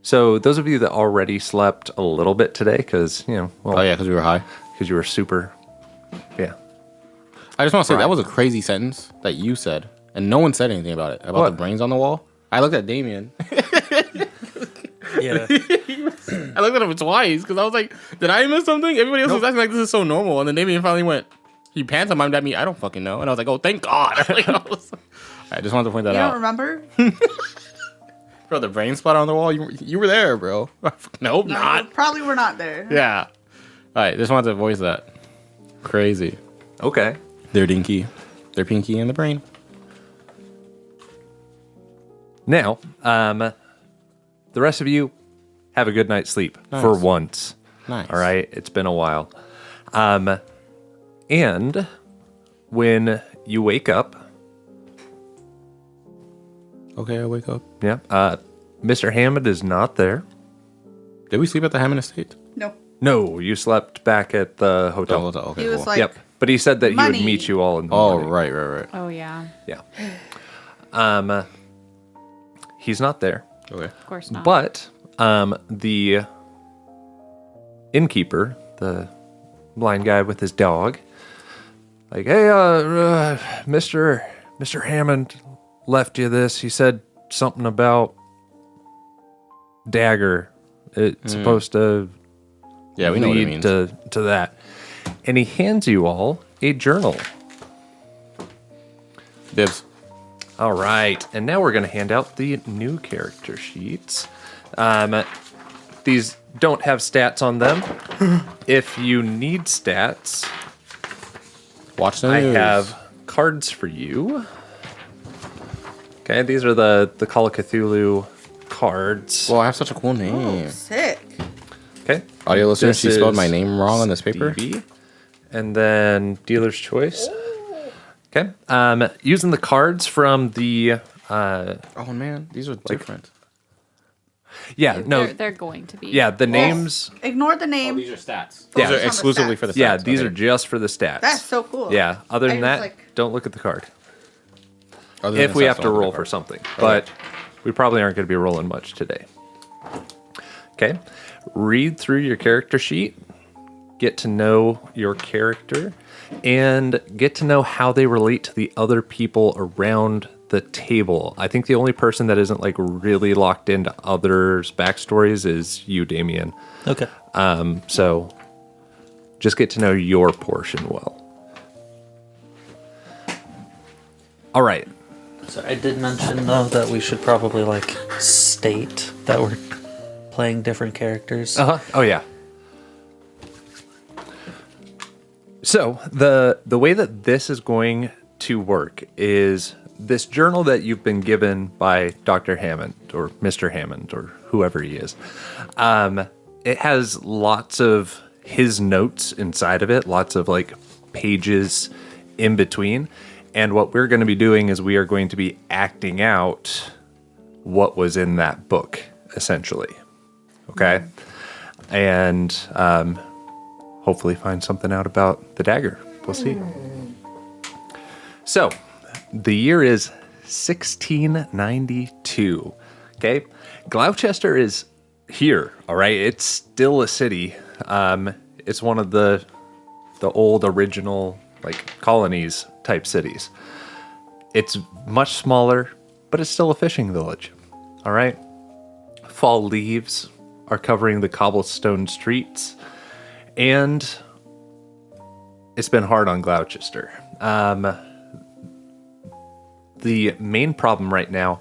So those of you that already slept a little bit today, because, Oh yeah, because we were high. because you were super, yeah. I just want to say Right. that was a crazy sentence that you said, and no one said anything about it. About What? the brains on the wall. I looked at Damien. Yeah. I looked at him twice because I was like, "Did I miss something?" Everybody else was acting like this is so normal, and then Damien finally went. He pantomimed at me. I don't fucking know, and I was like, "Oh, thank God!" I just wanted to point that You don't out. remember? Bro, the brain splatter on the wall. You were there, bro. Nope, No, not. you probably were not there. Yeah. All right, just wanted to voice that. Crazy. Okay. Their dinky, their pinky, and the brain. Now, the rest of you have a good night's sleep Nice. for once. Nice. All right, it's been a while. And when you wake up, Okay, I wake up. yeah, Mr. Hammond is not there. Did we sleep at the Hammond Estate? No. No, you slept back at the hotel. Okay, He was cool. like, Yep, but he said that he money. would meet you all in the Oh, morning. right. Oh yeah. Yeah. He's not there. Okay. Of course not. But the innkeeper, the blind guy with his dog, like, hey, Mr. Hammond left you this. He said something about dagger. It's supposed to Yeah, we know what it lead means. to that. And he hands you all a journal. Dibs. All right, and now we're going to hand out the new character sheets. These don't have stats on them. If you need stats, Watch the I news. have cards for you. Okay, these are the Call of Cthulhu cards. Well, I have such a cool oh, name. sick. Okay, Audio listeners, she This spelled is my name wrong on this paper. Stevie. And then dealer's choice. Okay, using the cards from the Oh man, these are different. Yeah, no, They're going to be. yeah, the names. Ignore the name. are stats. Yeah. Those Focus are on exclusively stats. for the stats. Yeah, these okay. are just for the stats. That's so cool. Yeah. Other than I that, was like- don't look at the card. Other than If the we stats, have to don't look at roll the for card. something, but we probably aren't going to be rolling much today. Okay, read through your character sheet, get to know your character, and get to know how they relate to the other people around the table. I think the only person that isn't like really locked into others' backstories is you, Damien. Okay. So just get to know your portion well. All right. So I did mention though that we should probably like state that we're playing different characters. Uh-huh. Oh yeah. So the way that this is going to work is this journal that you've been given by Dr. Hammond or Mr. Hammond or whoever he is. It has lots of his notes inside of it, lots of like pages in between. And what we're going to be doing is we are going to be acting out what was in that book, essentially. Okay? And hopefully find something out about the dagger. We'll see. So, the year is 1692. Okay? Gloucester is here, all right? It's still a city. It's one of the old original like colonies type cities. It's much smaller, but it's still a fishing village. All right? Fall leaves are covering the cobblestone streets, and it's been hard on Gloucester. The main problem right now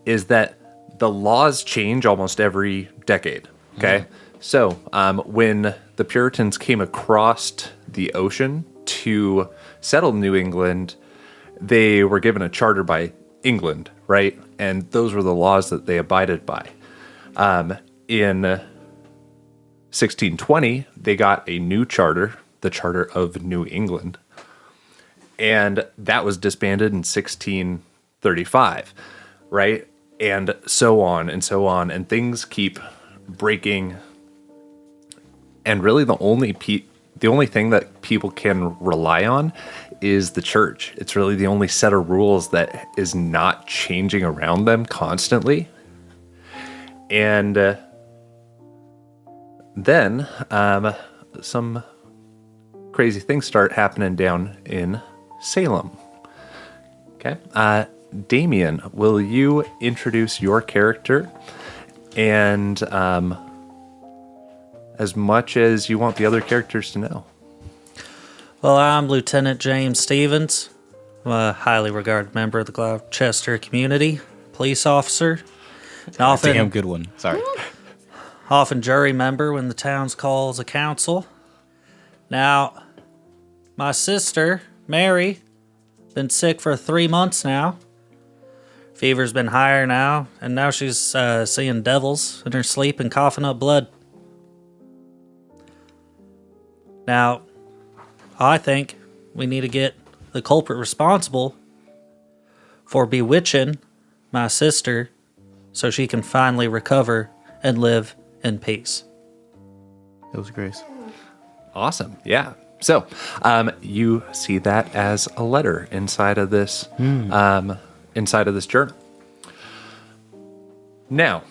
is that the laws change almost every decade. Okay? So, when the Puritans came across the ocean to settle New England, they were given a charter by England, right? And those were the laws that they abided by. In 1620, they got a new charter, the Charter of New England, and that was disbanded in 1635, right? And so on and so on, and things keep breaking. And really, the only thing that people can rely on is the church. It's really the only set of rules that is not changing around them constantly. And then some crazy things start happening down in Salem. Okay. Damien, will you introduce your character and as much as you want the other characters to know? Well, I'm Lieutenant James Stevens. I'm a highly regarded member of the Gloucester community, police officer, and Damn good one. Sorry. often jury member when the town calls a council. Now, my sister, Mary, been sick for 3 months now. Fever's been higher now, and now she's seeing devils in her sleep and coughing up blood. Now, I think we need to get the culprit responsible for bewitching my sister so she can finally recover and live in peace. It was Grace. Awesome. Yeah. So, you see that as a letter inside of this, journal. Now,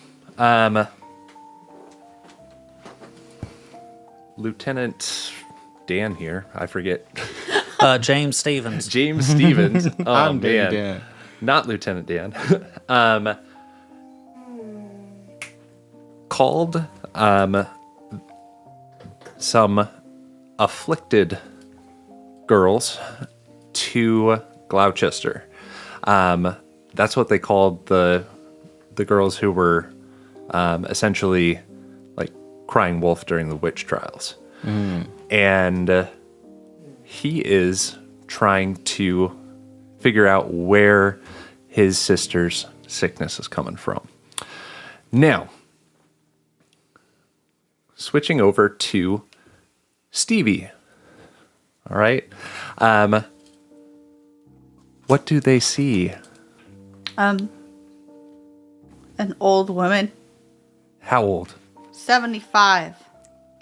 Lieutenant Dan here, I forget. James Stevens. James Stevens. Oh, I'm man. Dan. Not Lieutenant Dan. Called some afflicted girls to Gloucester. That's what they called the girls who were essentially like crying wolf during the witch trials. And he is trying to figure out where his sister's sickness is coming from. Now, switching over to Stevie. All right. What do they see? An old woman How old? 75.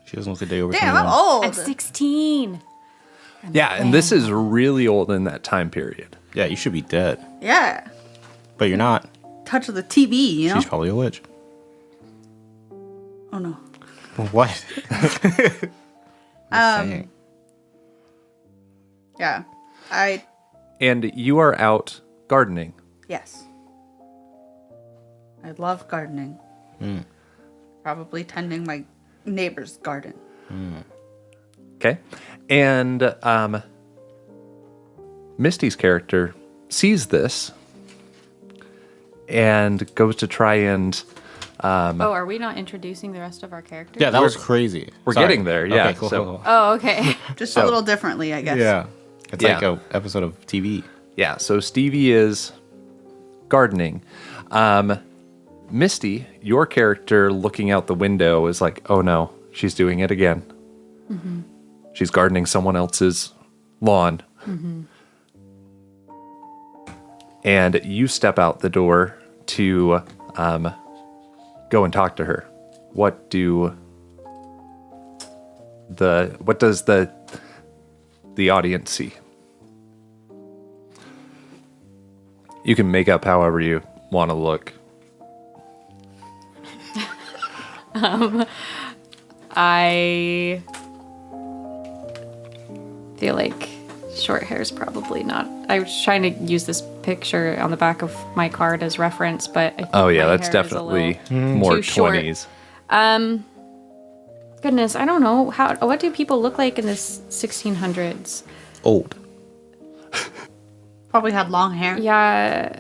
She doesn't look a day over Damn, I'm 21. old. I'm 16. Yeah, and this is really old in that time period. Yeah, you should be dead. Yeah. But you're not. Touch of the TB, you know? She's probably a witch. Oh, no. What? Saying. Yeah. And you are out gardening. Yes. I love gardening. Probably tending my neighbor's garden. Okay. And Misty's character sees this and goes to try and Are we not introducing the rest of our characters? Yeah, that was crazy. we're Sorry. getting there, yeah. Okay, cool. So Oh, okay. Just So- a little differently, I guess. Yeah. It's Yeah. like a episode of TV. yeah, so Stevie is gardening. Misty, your character looking out the window is like, oh no, she's doing it again. She's gardening someone else's lawn. And you step out the door to go and talk to her. What does the audience see? You can make up however you want to look. I feel like short hair is probably not. I was trying to use this picture on the back of my card as reference, but I think Oh yeah, my that's hair is a definitely little more too short. 20s. Goodness, I don't know what do people look like in this 1600s? Old. Probably had long hair. Yeah,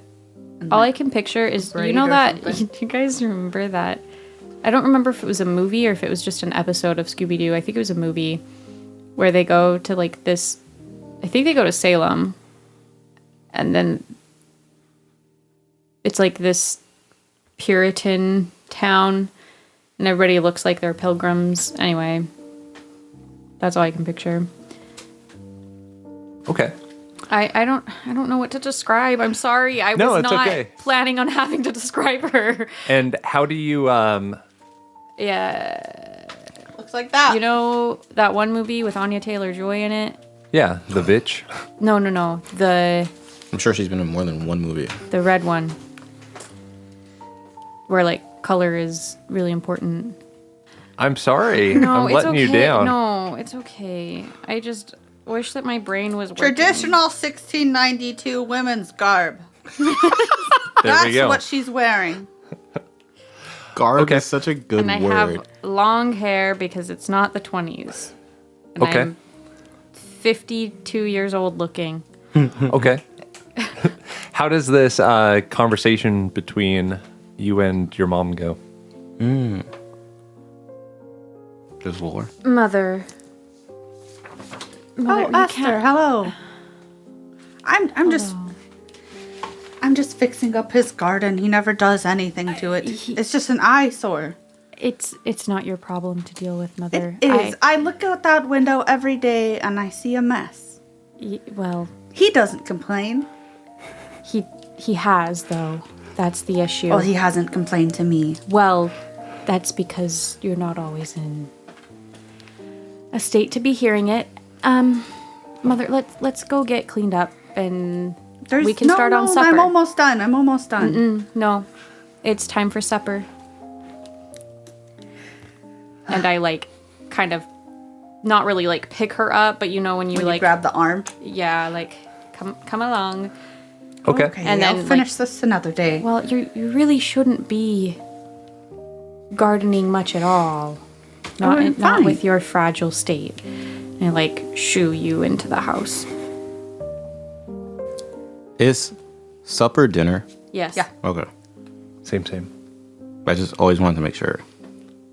all I can picture is braid you know or that something. you guys remember that. I don't remember if it was a movie or if it was just an episode of Scooby-Doo. I think it was a movie where they go to like this. I think they go to Salem, and then it's like this Puritan town, and everybody looks like they're pilgrims. Anyway, that's all I can picture. Okay. I don't know what to describe. I'm sorry. I No, was it's not okay. planning on having to describe her. And how do you Yeah. Looks like that. You know that one movie with Anya Taylor-Joy in it? yeah, the bitch? No. The I'm sure she's been in more than one movie. red one. Where like color is really important. I'm sorry. No, I'm it's letting okay. you down. No, it's okay. I just wish that my brain was working. Traditional 1692 women's garb. There That's we go. what she's wearing. Garb Okay. is such a good And I word. have long hair because it's not the 20s. And Okay. I'm 52 years old looking. Okay. How does this conversation between you and your mom go? There's lore. Mother, Oh, you Esther, can't- hello. I'm just fixing up his garden. He never does anything to it. It's just an eyesore. It's not your problem to deal with, Mother. It is. I look out that window every day and I see a mess. Well, He doesn't complain. he has though. That's the issue. Well, he hasn't complained to me. Well, that's because you're not always in a state to be hearing it. Mother, let's go get cleaned up and we can start on supper. I'm almost done. No, it's time for supper. And I like kind of not really like pick her up, but you know when you When like you grab the arm. yeah, like come along. Okay. Okay, And I'll then, finish this another day. Well, you really shouldn't be gardening much at all. Not I'm not fine. with your fragile state. And I like shoo you into the house. Is supper dinner? Yes. Yeah. Okay. Same. I just always wanted to make sure.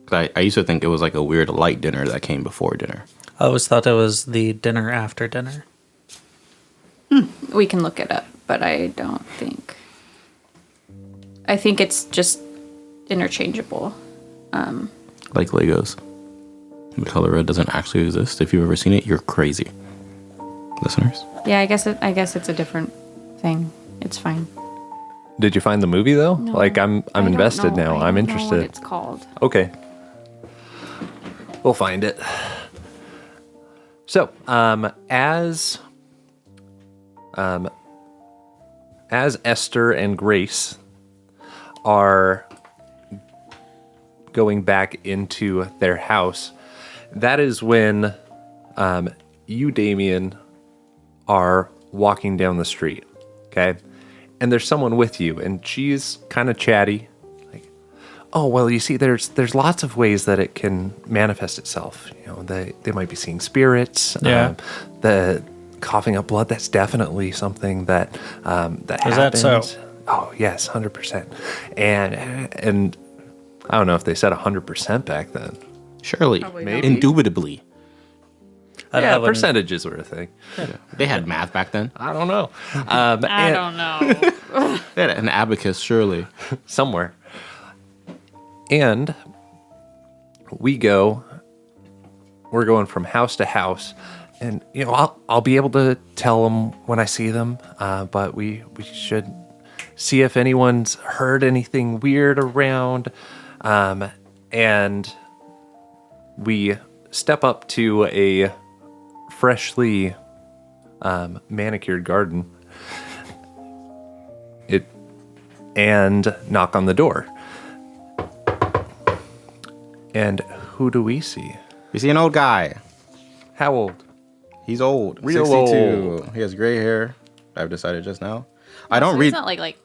'Cause I used to think it was like a weird light dinner that came before dinner. I always thought it was the dinner after dinner. We can look it up, but I don't think. I think it's just interchangeable. Like Legos. The color red doesn't actually exist. If you've ever seen it, you're crazy. Listeners? Yeah, I guess it's a different thing. It's fine. Did you find the movie though? No, Like I'm I don't invested know. now. I I'm don't know interested. what it's called. Okay. We'll find it. So, as Esther and Grace are going back into their house, that is when you, Damien, are walking down the street. Okay. And there's someone with you, and she's kind of chatty. Like, oh, well, you see, there's lots of ways that it can manifest itself. You know, they might be seeing spirits. Yeah. The coughing up blood, that's definitely something that that Is happens. that so? Oh, yes, 100%. And I don't know if they said 100% back then. Surely. Probably Maybe. Indubitably. Yeah, wouldn't- percentages were a thing. They had math back then. I don't know. I don't know. They had an abacus, surely. Somewhere. And we're going from house to house, and you know, I'll be able to tell them when I see them, but we should see if anyone's heard anything weird around, and we step up to a freshly manicured garden and knock on the door. And who do we see? You see an old guy. How old? He's old. Real 62. old. He has gray hair. I've decided just now. I don't So read. He's not like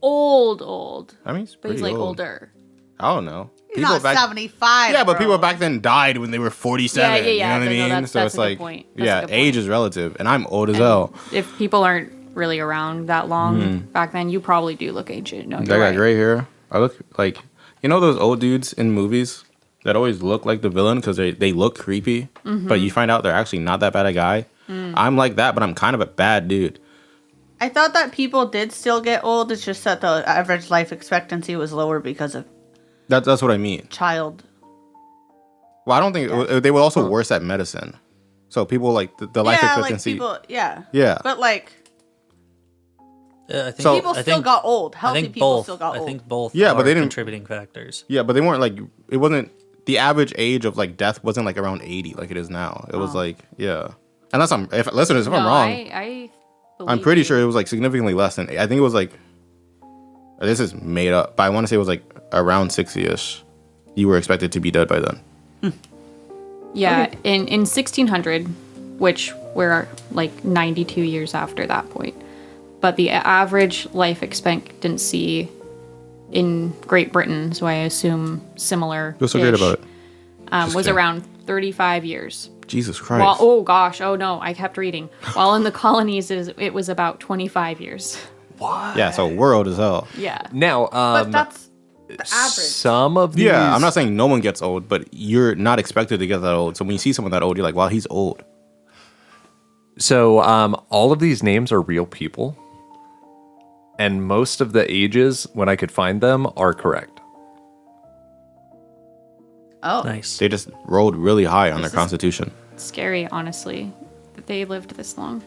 old, I mean, he's but he's pretty like old. older. I don't know. He's not 75. Yeah, but people bro. back then died when they were 47. Yeah, yeah, You know what I no, mean? that's- So that's it's a good like, point. That's a yeah, good age point. is relative, and I'm old as hell. If people aren't really around that long back then, you probably do look ancient. No, I you're got right. gray hair. I look like, you know those old dudes in movies that always look like the villain because they look creepy, but you find out they're actually not that bad a guy. I'm like that, but I'm kind of a bad dude. I thought that people did still get old. It's just that the average life expectancy was lower because of That's what I mean. child. Well, I don't think they were also worse at medicine. So people like the life Yeah, like expectancy. people. Yeah. Yeah. But like I think So- people I still think- got old. I Healthy think people both. still got I old. think both. Yeah, but are they didn't- contributing factors. Yeah, but they weren't like, it wasn't, the average age of like death wasn't like around 80 like it is now. It was like, yeah. Unless listeners, if I'm No, wrong, I I'm believe pretty you. sure it was like significantly less than, I think it was like, this is made up, but I want to say it was like around 60-ish. You were expected to be dead by then. Yeah, in 1600, which we're like 92 years after that point. But the average life expectancy in Great Britain, so I assume similar, You're so great about it. was kidding. around 35 years. Jesus Christ. While, oh gosh, oh no, I kept reading. While in the colonies, it was about 25 years. Yeah, so we're old as hell. Yeah. Now, But that's the average. some of these. Yeah, I'm not saying no one gets old, but you're not expected to get that old. So when you see someone that old, you're like, wow, he's old. So, all of these names are real people, and most of the ages, when I could find them, are correct. Oh. Nice. They just rolled really high on their This is- constitution. Scary, honestly, that they lived this long.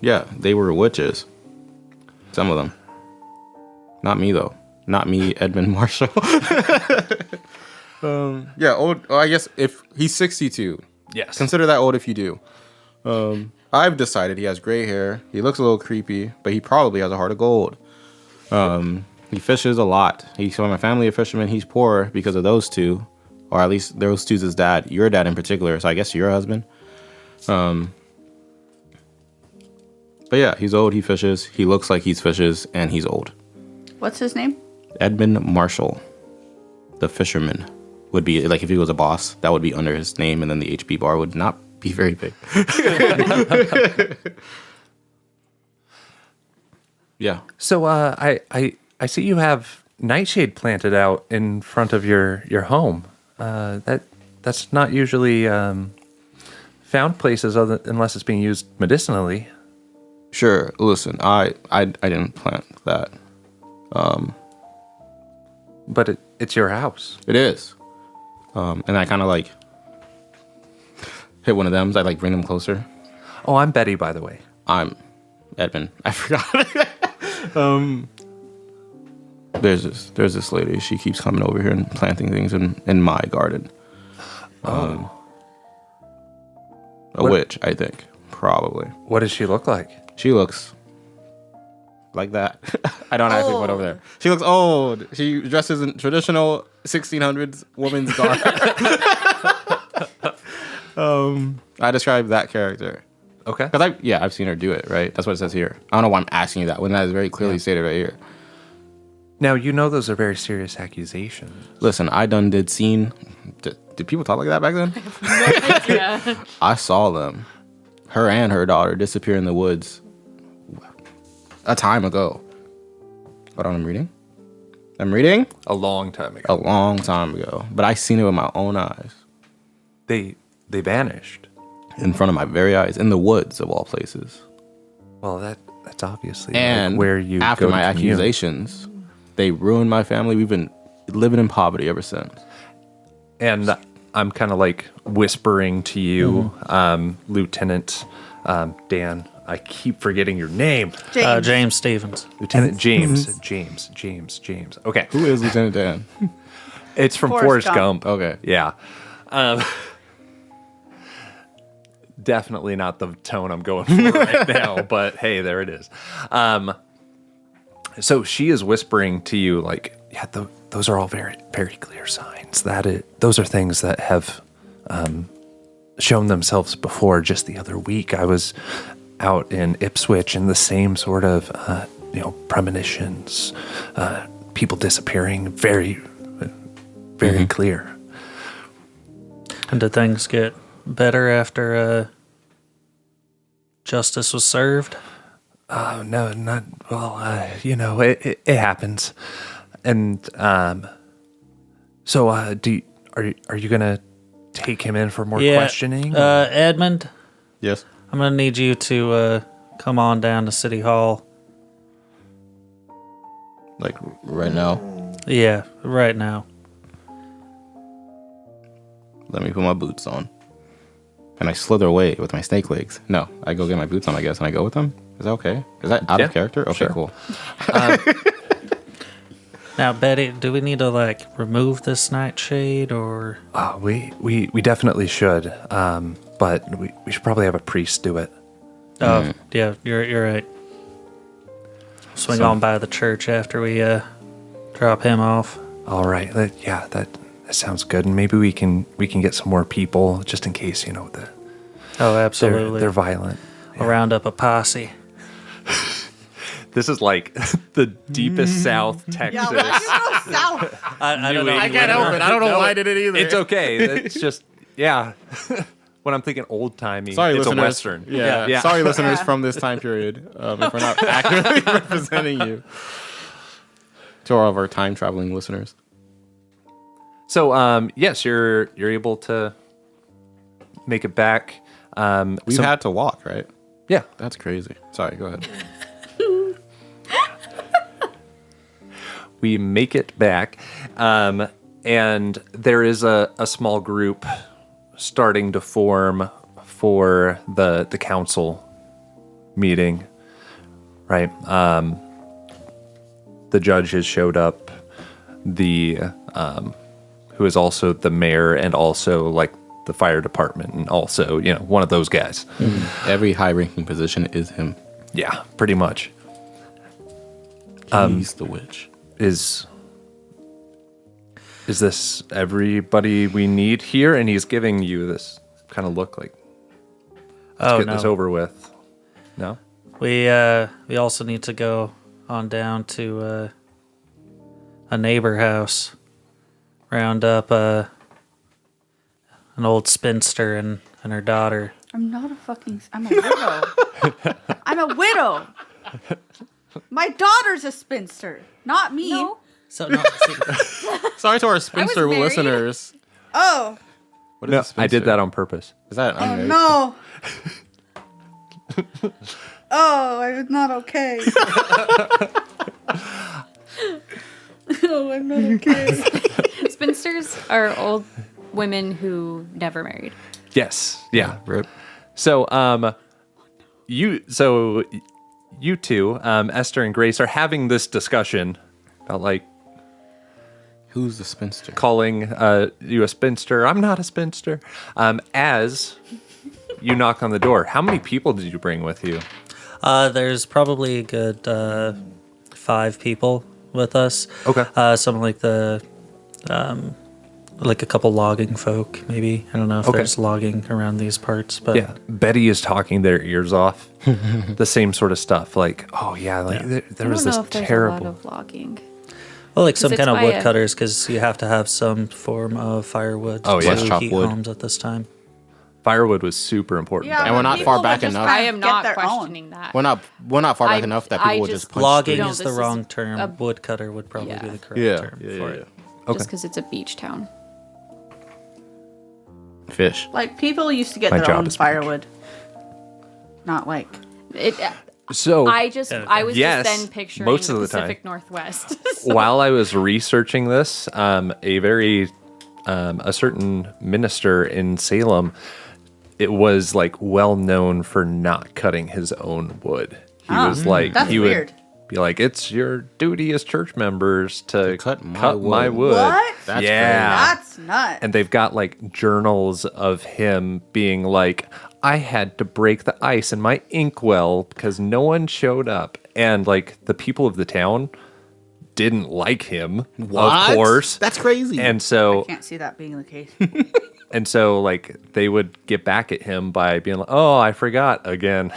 Yeah, they were witches. Some of them. Not me, though. Not me, Edmund Marshall. Yeah, old. Well, I guess if he's 62, Yes. consider that old if you do. I've decided he has gray hair. He looks a little creepy, but he probably has a heart of gold. He fishes a lot. He's from a family of fishermen. He's poor because of those two, or at least those two's his dad. Your dad in particular. So I guess your husband. But yeah, he's old. He fishes. He looks like he fishes, and he's old. What's his name? Edmund Marshall, the fisherman, would be like if he was a boss. That would be under his name, and then the HP bar would not be very big. Yeah. So, I see you have nightshade planted out in front of your home. That's not usually found places unless it's being used medicinally. Sure. Listen, I didn't plant that. But it's your house. It is. And I kind of like hit one of them. I like bring them closer. Oh, I'm Betty, by the way. I'm Edmund. I forgot. There's this lady. She keeps coming over here and planting things in my garden. A witch, I think, probably. What does she look like? She looks like that. I don't actually put over there. She looks old. She dresses in traditional 1600s woman's garb. I describe that character. Okay. Because I've seen her do it, right? That's what it says here. I don't know why I'm asking you that when that is very clearly stated right here. Now, you know those are very serious accusations. Listen, I done did seen. Did people talk like that back then? Yeah. I saw them, her and her daughter, disappear in the woods a time ago. Hold on, I'm reading? A long time ago. A long time ago. But I seen it with my own eyes. They vanished. In front of my very eyes, in the woods of all places. Well, that's obviously And like where you after go my to commune. accusations, they ruined my family. We've been living in poverty ever since. And I'm kind of like whispering to you, Lieutenant Dan. I keep forgetting your name. James Stevens. Lieutenant James. James. Okay. Who is Lieutenant Dan? It's from Forrest Forrest Gump. Gump. Okay. Yeah. Definitely not the tone I'm going for right now, but hey, there it is. So she is whispering to you like, yeah, those are all very, very clear signs. Those are things that have shown themselves before. Just the other week, I was out in Ipswich and the same sort of, premonitions, people disappearing, very, very clear. And did things get better after justice was served? Oh, no, not, well, it happens. And, so, are you going to take him in for more questioning? Edmund, Yes. I'm going to need you to come on down to City Hall. Like right now. Yeah, right now. Let me put my boots on. And I slither away with my snake legs. No, I go get my boots on, I guess, and I go with them. Is that okay? Is that out of character? Okay, sure. cool. Now, Betty, do we need to remove this nightshade or? We definitely should. But we should probably have a priest do it. Oh, yeah, you're right. Swing on by the church after we drop him off. All right. That sounds good. And maybe we can get some more people just in case, Oh, absolutely. they're violent. We'll round up a posse. This is like the deepest South Texas. Yeah, why you go south? I don't know. I can't help it. I don't know why I did it either. It's okay. It's just, yeah. When I'm thinking old timey, Sorry, it's listeners. a Western. Yeah. Sorry, listeners from this time period, if we're not accurately representing you. To all of our time traveling listeners. So, yes, you're able to make it back. We've had to walk, right? Yeah. That's crazy. Sorry, go ahead. We make it back, and there is a small group starting to form for the council meeting, right? The judge has showed up, who is also the mayor and also like the fire department and also, one of those guys. Every high-ranking position is him. Yeah, pretty much. He's the witch. Is this everybody we need here? And he's giving you this kind of look like, let's get this over with. No? We also need to go on down to a neighbor house, round up an old spinster and her daughter. I'm a widow. I'm a widow. My daughter's a spinster, not me. No. So no, Sorry to our spinster married. listeners. Oh, What is No, a spinster? I did that on purpose. Is that oh unmarried? no. Oh, I'm not okay. Oh, I'm not okay. Spinsters are old women who never married. Yes. Yeah. Rip. So, you two, Esther and Grace, are having this discussion about like Who's the spinster? calling you a spinster. I'm not a spinster. As you knock on the door, how many people did you bring with you? There's probably a good 5 people with us. Okay. Some like like a couple logging folk, maybe. I don't know if Okay. there's logging around these parts, but Yeah, Betty is talking their ears off. The same sort of stuff. Like, oh yeah, like there was I don't this know if there's terrible. a lot of logging. well, like some it's kind of by a- woodcutters, because you have to have some form of firewood Oh, yeah. to Chop heat wood. homes at this time. Firewood was super important. Yeah, back And we're but not people far back would just enough. kind I of am get not their own. questioning that. We're not far back I'm- enough that I people will just- just punch Logging through. No, is the this is wrong term. a- Woodcutter would probably Yeah. be the correct Yeah, term yeah, for yeah, it. Okay. Just because it's a beach town. Fish. Like people used to get My their job own is firewood. Not like It. So I was Yes, just then picturing most of the the time. Pacific Northwest. while I was researching this, a certain minister in Salem, it was like well known for not cutting his own wood. He was like, that's he weird. would be like, it's your duty as church members to cut my my wood. wood." What? That's Yeah. That's nuts. And they've got like journals of him being like, I had to break the ice in my inkwell because no one showed up. And like the people of the town didn't like him, What? of course. That's crazy. And I so, can't see that being the case. like they would get back at him by being like, oh, I forgot again.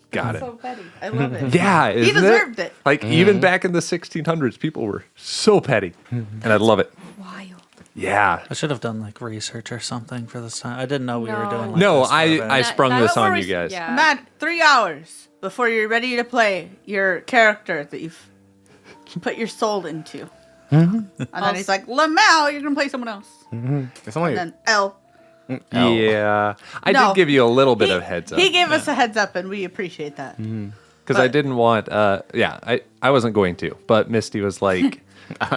Got it. So petty. I love it. Yeah, He isn't deserved it. Like even back in the 1600s, people were so petty, and I love it. Wild. Yeah. I should have done like research or something for this time. I didn't know we were doing like No, this far I back. sprung That- this that on was- you guys. yeah. Matt, 3 hours before you're ready to play your character that you've put your soul into. And then he's like, Lamau, you're going to play someone else. It's only And then L. Yeah, I No. did give you a little bit of heads up He gave us a heads up, and we appreciate that. because I but- didn't want. I wasn't going to, but Misty was like,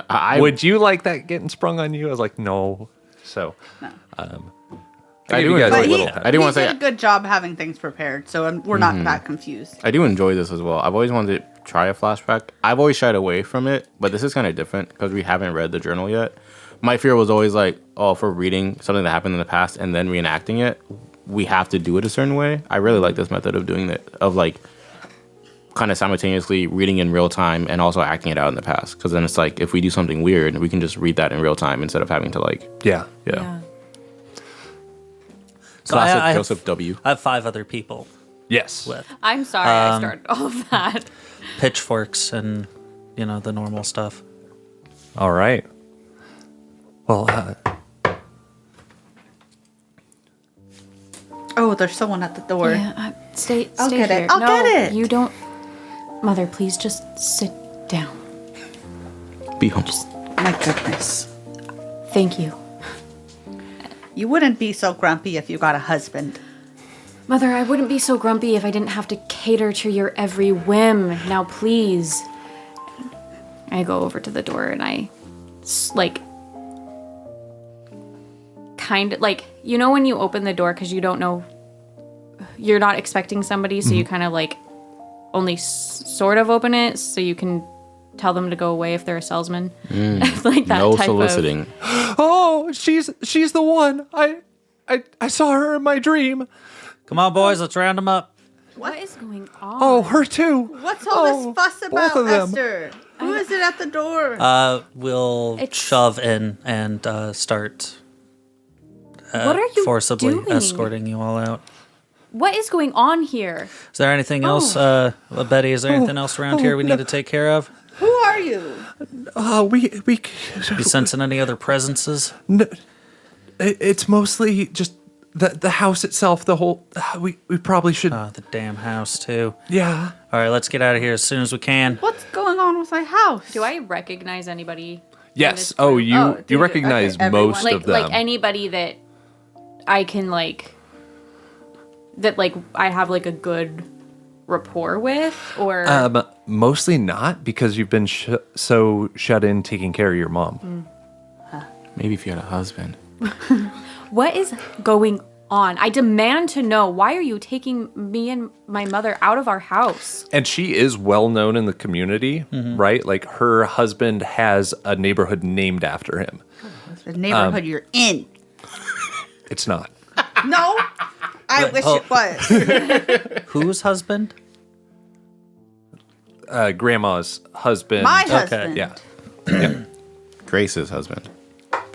I "Would you like that getting sprung on you?" I was like, "No." So, I I gave do you guys enjoy a it. little I heads. do He want to did say a good job having things prepared, so we're not that confused. I do enjoy this as well. I've always wanted to try a flashback. I've always shied away from it, but this is kind of different because we haven't read the journal yet. My fear was always like, oh, if we're reading something that happened in the past and then reenacting it, we have to do it a certain way. I really like this method of doing it, of like kind of simultaneously reading in real time and also acting it out in the past. Because then it's like, if we do something weird, we can just read that in real time instead of having to like, Yeah. yeah. So Classic I have- Joseph W. I have 5 other people Yes. with I'm sorry I started all of that. pitchforks and the normal stuff. All right. Well, Oh, there's someone at the door. Yeah, stay I'll get here. it. I'll No, get it. You don't. Mother, please just sit down. Be humble. My goodness. Thank you. You wouldn't be so grumpy if you got a husband. Mother, I wouldn't be so grumpy if I didn't have to cater to your every whim. Now, please. I go over to the door and I, kind of, when you open the door because you don't know, you're not expecting somebody, so you kind of, only sort of open it so you can tell them to go away if they're a salesman. Like that No type soliciting. oh, she's the one. I saw her in my dream. Come on, boys, let's round them up. What is going on? Oh, her too. What's all this fuss both about, of them. Esther? Who is it at the door? We'll It's- shove in and start what are you forcibly doing? escorting you all out. What is going on here? Is there anything else, Betty? Is there anything else around here we need to take care of? Who are you? We You sensing any other presences? no, it's mostly just the house itself. The whole we probably should. The damn house, too. Yeah. All right, let's get out of here as soon as we can. What's going on with my house? Do I recognize anybody? Yes. this Oh, group? you Oh, do you you? recognize Okay, everyone. most of them. Like anybody that I can that I have a good rapport with, or Mostly not because you've been so shut in taking care of your mom. Maybe if you had a husband. what is going on? I demand to know, why are you taking me and my mother out of our house? And she is well known in the community, right? Like her husband has a neighborhood named after him. The neighborhood you're in. It's not. No, I wish it was. Whose husband? Grandma's husband. My husband. Yeah. Grace's husband.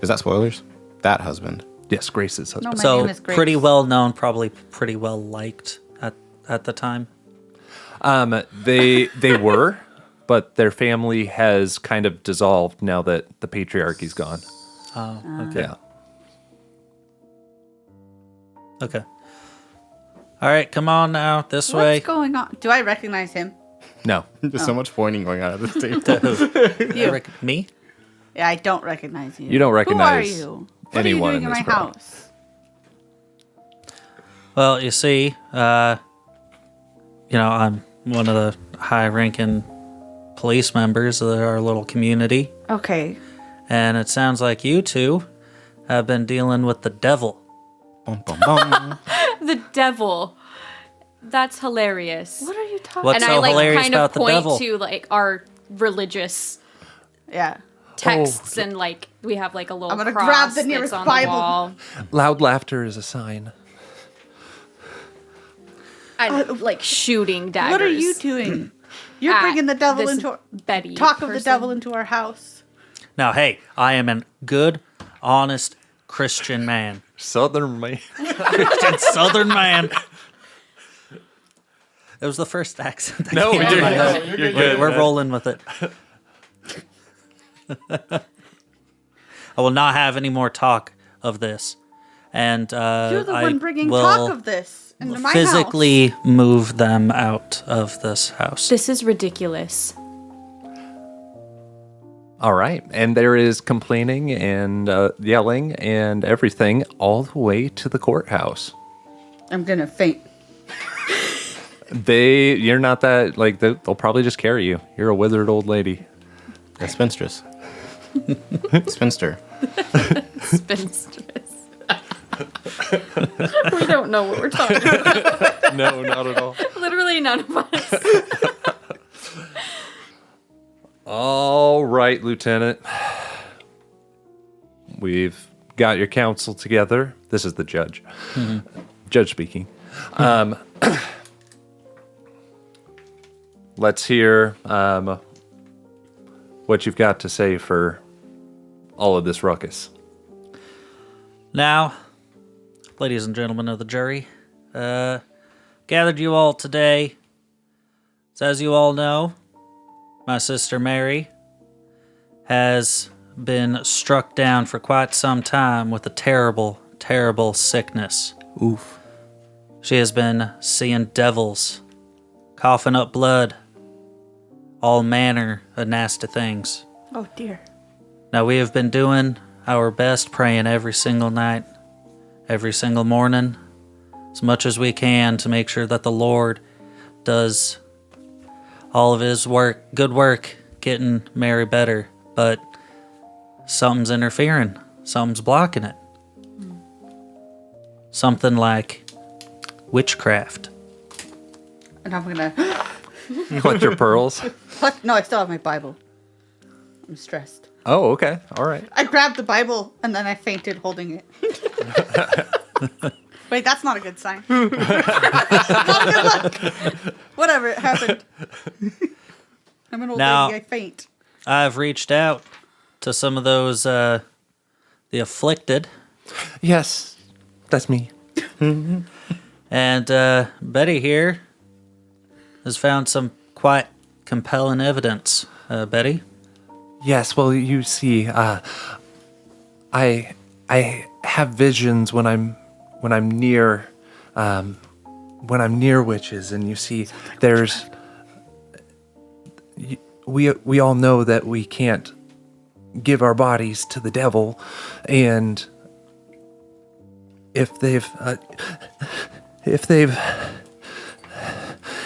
Is that spoilers? That husband. Yes, Grace's husband. No, my So name is Grace. pretty well known, probably pretty well liked at the time. They were, but their family has kind of dissolved now that the patriarchy's gone. Oh, okay. Yeah. Okay. All right, come on now, this way. What's going on? Do I recognize him? No. There's so much pointing going on at this table. You. Me? Yeah, I don't recognize you. You don't recognize Who are you? What anyone are you doing in in my this crowd. house? Well, you see, I'm one of the high-ranking police members of our little community, Okay. and it sounds like you two have been dealing with the devil. Bum, bum, bum. The devil. That's hilarious. What are you talking? What's and so I like hilarious kind of about the point devil? to like our religious Yeah. texts and like we have like a little I'm gonna cross grab the that's nearest on Bible. the wall. Loud laughter is a sign. And like shooting daggers. What are you doing? You're at bringing the devil this into our, Betty talk of the person. devil into our house. Now, hey, I am a good, honest Christian man. Southern man. Christian Southern man. It was the first accent. No, came to my head. you're good. We're rolling with it. I will not have any more talk of this. And You're the I one bringing will talk of this into my physically move them out of this house. This is ridiculous. All right. And there is complaining and yelling and everything all the way to the courthouse. house. I'm gonna faint. You're not that, like, they'll probably just carry you. You're a withered old lady. A spinstress. Spinster. Spinstress. We don't know what we're talking about. No, not at all. Literally none of us. All right, Lieutenant. We've got your counsel together. This is the judge. Judge speaking. Let's hear what you've got to say for all of this ruckus. Now, ladies and gentlemen of the jury, gathered you all today. So as you all know, my sister Mary has been struck down for quite some time with a terrible, terrible sickness. Oof. She has been seeing devils, coughing up blood, all manner of nasty things. Oh dear. Now, we have been doing our best, praying every single night, every single morning, as much as we can to make sure that the Lord does all of his work, good work, getting Mary better. But something's interfering. Something's blocking it. Something like witchcraft. And I'm gonna. Collect your pearls. What? No, I still have my Bible. I'm stressed. Oh, okay. All right. I grabbed the Bible and then I fainted holding it. Wait, that's not a good sign. Not a good look. Whatever, it happened. I'm an old Now- lady, I faint. I've reached out to some of those, the afflicted, Yes, that's me. and Betty here has found some quite compelling evidence. Betty? Yes, well, you see, I have visions when I'm near witches, and you see, there's we all know that we can't give our bodies to the devil, and if they've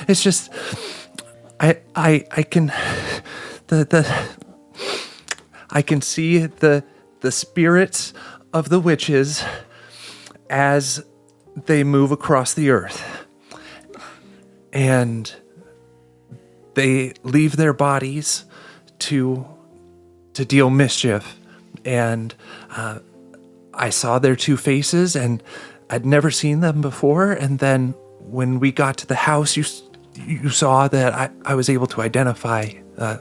it's just I can I can see the spirits of the witches as they move across the earth. And they leave their bodies to deal mischief. And I saw their two faces, and I'd never seen them before. And then when we got to the house, you saw that I was able to identify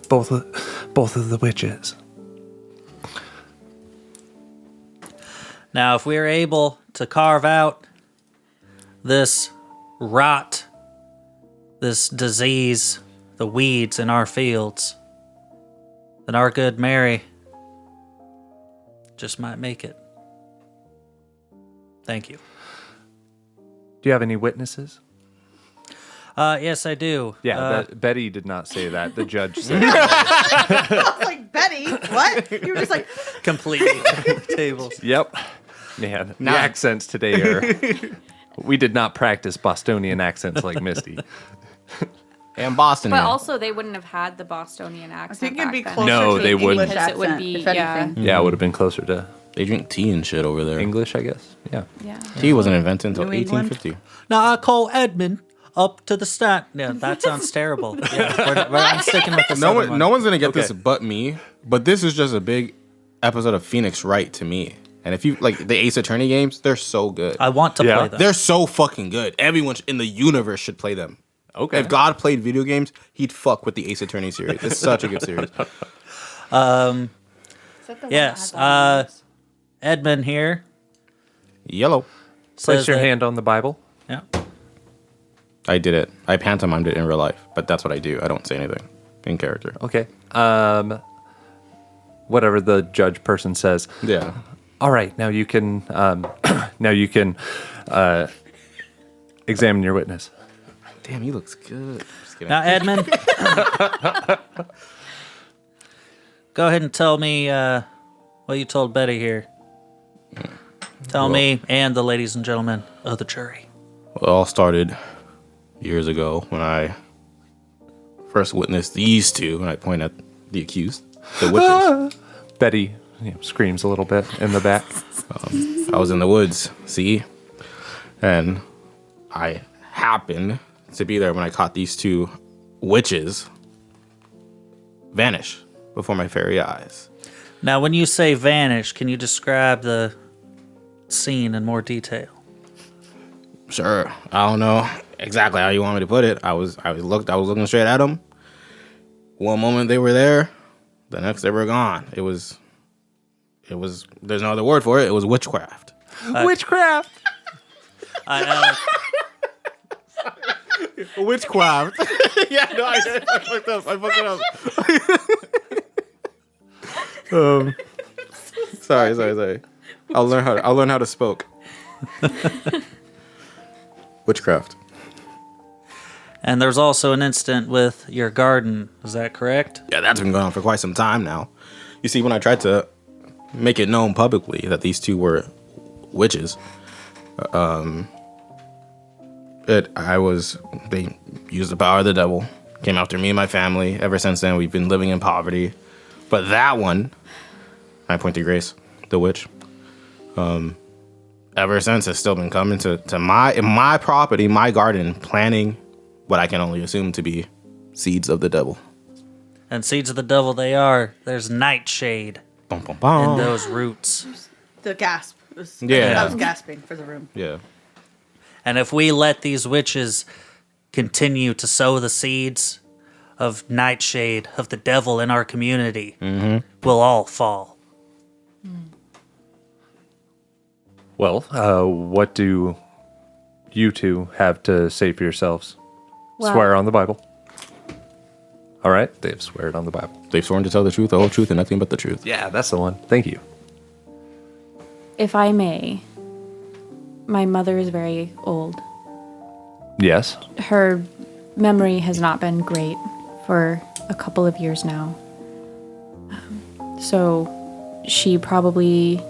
both of the witches. Now, if we're able to carve out this rot, this disease, the weeds in our fields, then our good Mary just might make it. Thank you. Do you have any witnesses? Yes, I do. Yeah, Betty did not say that. The judge said I was like, Betty, what? You were just like, completely tables. Yep. Man, the accents today are... We did not practice Bostonian accents like Misty. And Boston. But also, they wouldn't have had the Bostonian accent. I think it'd be back closer then. No, to they the wouldn't. English Because it would accent, be- if yeah. anything. Yeah, it would have been closer to They drink tea and shit over there. English, I guess. Yeah. Yeah. Tea wasn't invented until New England? 1850. Now I call Edmund up to the stand. Yeah, that sounds terrible. Yeah, I'm sticking with the southern one. No one's gonna get Okay. this but me. But this is just a big episode of Phoenix Wright to me. And if you like the Ace Attorney games, they're so good. I want to Yeah. play them. They're so fucking good. Everyone in the universe should play them. Okay. If God played video games, he'd fuck with the Ace Attorney series. It's such a good series. Is that the one that Yes, has all the names? Edmund here. Yellow. Place says your that- hand on the Bible. Yeah. I did it. I pantomimed it in real life, but that's what I do. I don't say anything in character. Okay. Whatever the judge person says. Yeah. All right. Now you can. Examine your witness. Damn, he looks good. Just kidding. Now, Edmund, go ahead and tell me what you told Betty here. Tell me and the ladies and gentlemen of the jury. Well, it all started years ago when I first witnessed these two, and I point at the accused, the witches. Betty screams a little bit in the back. I was in the woods, see? And I happened to be there when I caught these two witches vanish before my very eyes. Now, when you say vanish, can you describe the scene in more detail? Sure, I don't know exactly how you want me to put it. I was looking straight at them. One moment they were there, the next they were gone. It was there's no other word for it. It was witchcraft. Witchcraft. I Witchcraft. Yeah, no, I fucked up. Sorry. I'll learn how to spoke. Witchcraft. And there's also an incident with your garden. Is that correct? Yeah, that's been going on for quite some time now. You see, when I tried to make it known publicly that these two were witches, they used the power of the devil, came after me and my family. Ever since then, we've been living in poverty. But that one, I point to Grace, the witch, ever since has still been coming to my property, my garden, planting what I can only assume to be seeds of the devil. And seeds of the devil they are. There's nightshade Bum, bum, bum. in those roots. The gasp. Yeah. I was gasping for the room. Yeah. And if we let these witches continue to sow the seeds of nightshade, of the devil in our community, we'll all fall. Well, what do you two have to say for yourselves? Well- Swear on the Bible. All right, they've sweared on the Bible. They've sworn to tell the truth, the whole truth, and nothing but the truth. Yeah, that's the one. Thank you. If I may, my mother is very old. Yes. Her memory has not been great for a couple of years now. So she probably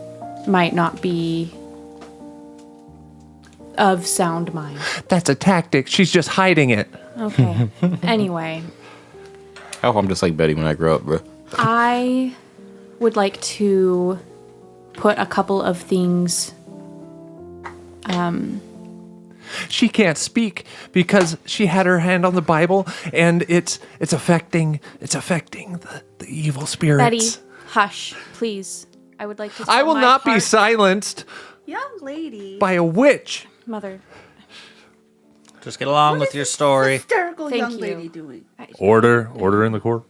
might not be of sound mind. That's a tactic. She's just hiding it. Okay. Anyway, I hope I'm just like Betty when I grow up, bro. I would like to put a couple of things She can't speak because she had her hand on the Bible, and it's affecting the evil spirits. Betty, hush, please. I would like to. I tell will my not be part- silenced Young lady. by a witch. Mother. Just get along with your story. Hysterical Thank young you. lady doing. Order in the court.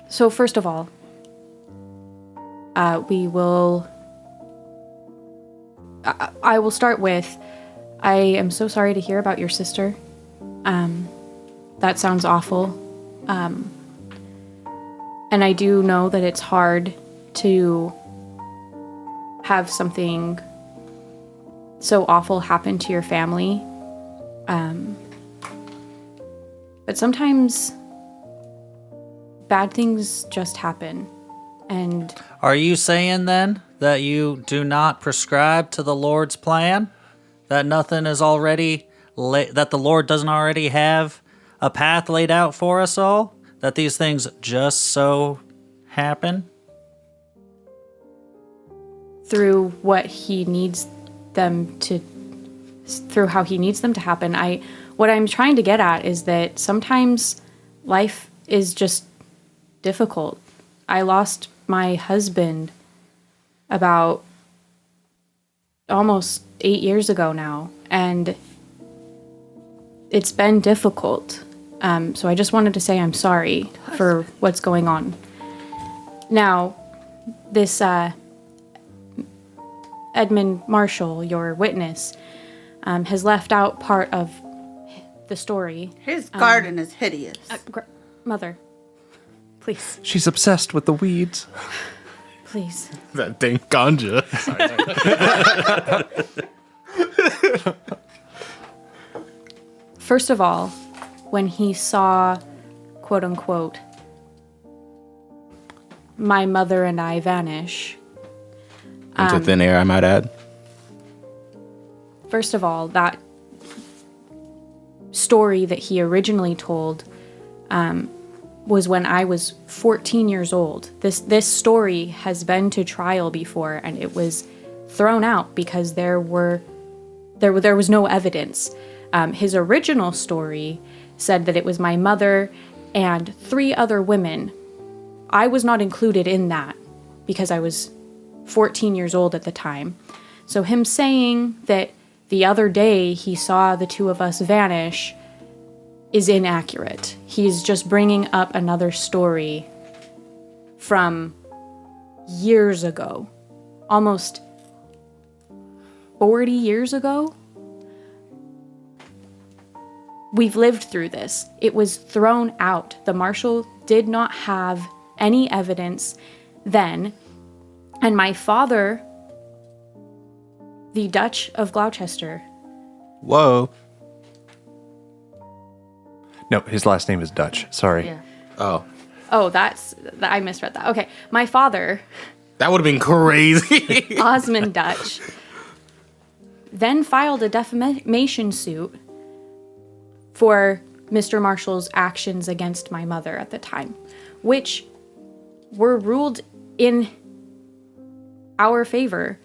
So first of all, we will. I will start with. I am so sorry to hear about your sister. That sounds awful. And I do know that it's hard to have something so awful happen to your family. But sometimes bad things just happen. And Are you saying then that you do not prescribe to the Lord's plan? That nothing is already, that the Lord doesn't already have a path laid out for us all? That these things just so happen? through what he needs them to, through how he needs them to happen. What I'm trying to get at is that sometimes life is just difficult. I lost my husband about almost 8 years ago now, and it's been difficult. So I just wanted to say I'm sorry for what's going on. Now, this Edmund Marshall, your witness, has left out part of the story. His garden is hideous. Mother, please, She's obsessed with the weeds. please. That dang ganja. First of all, when he saw, quote unquote, my mother and I vanish, Into thin air, I might add. first of all, that story that he originally told was when I was 14 years old. This story has been to trial before, and it was thrown out because there was no evidence. His original story said that it was my mother and 3 other women. I was not included in that because I was 14 years old at the time. So him saying that the other day he saw the 2 of us vanish is inaccurate. He's just bringing up another story from years ago, almost 40 years ago. We've lived through this. It was thrown out. The marshal did not have any evidence then. And my father, the Dutch of Gloucester. Whoa. No, his last name is Dutch. Sorry. Yeah. Oh. Oh, I misread that. Okay. My father, That would have been crazy. Osmond Dutch, then filed a defamation suit for Mr. Marshall's actions against my mother at the time, which were ruled in our favor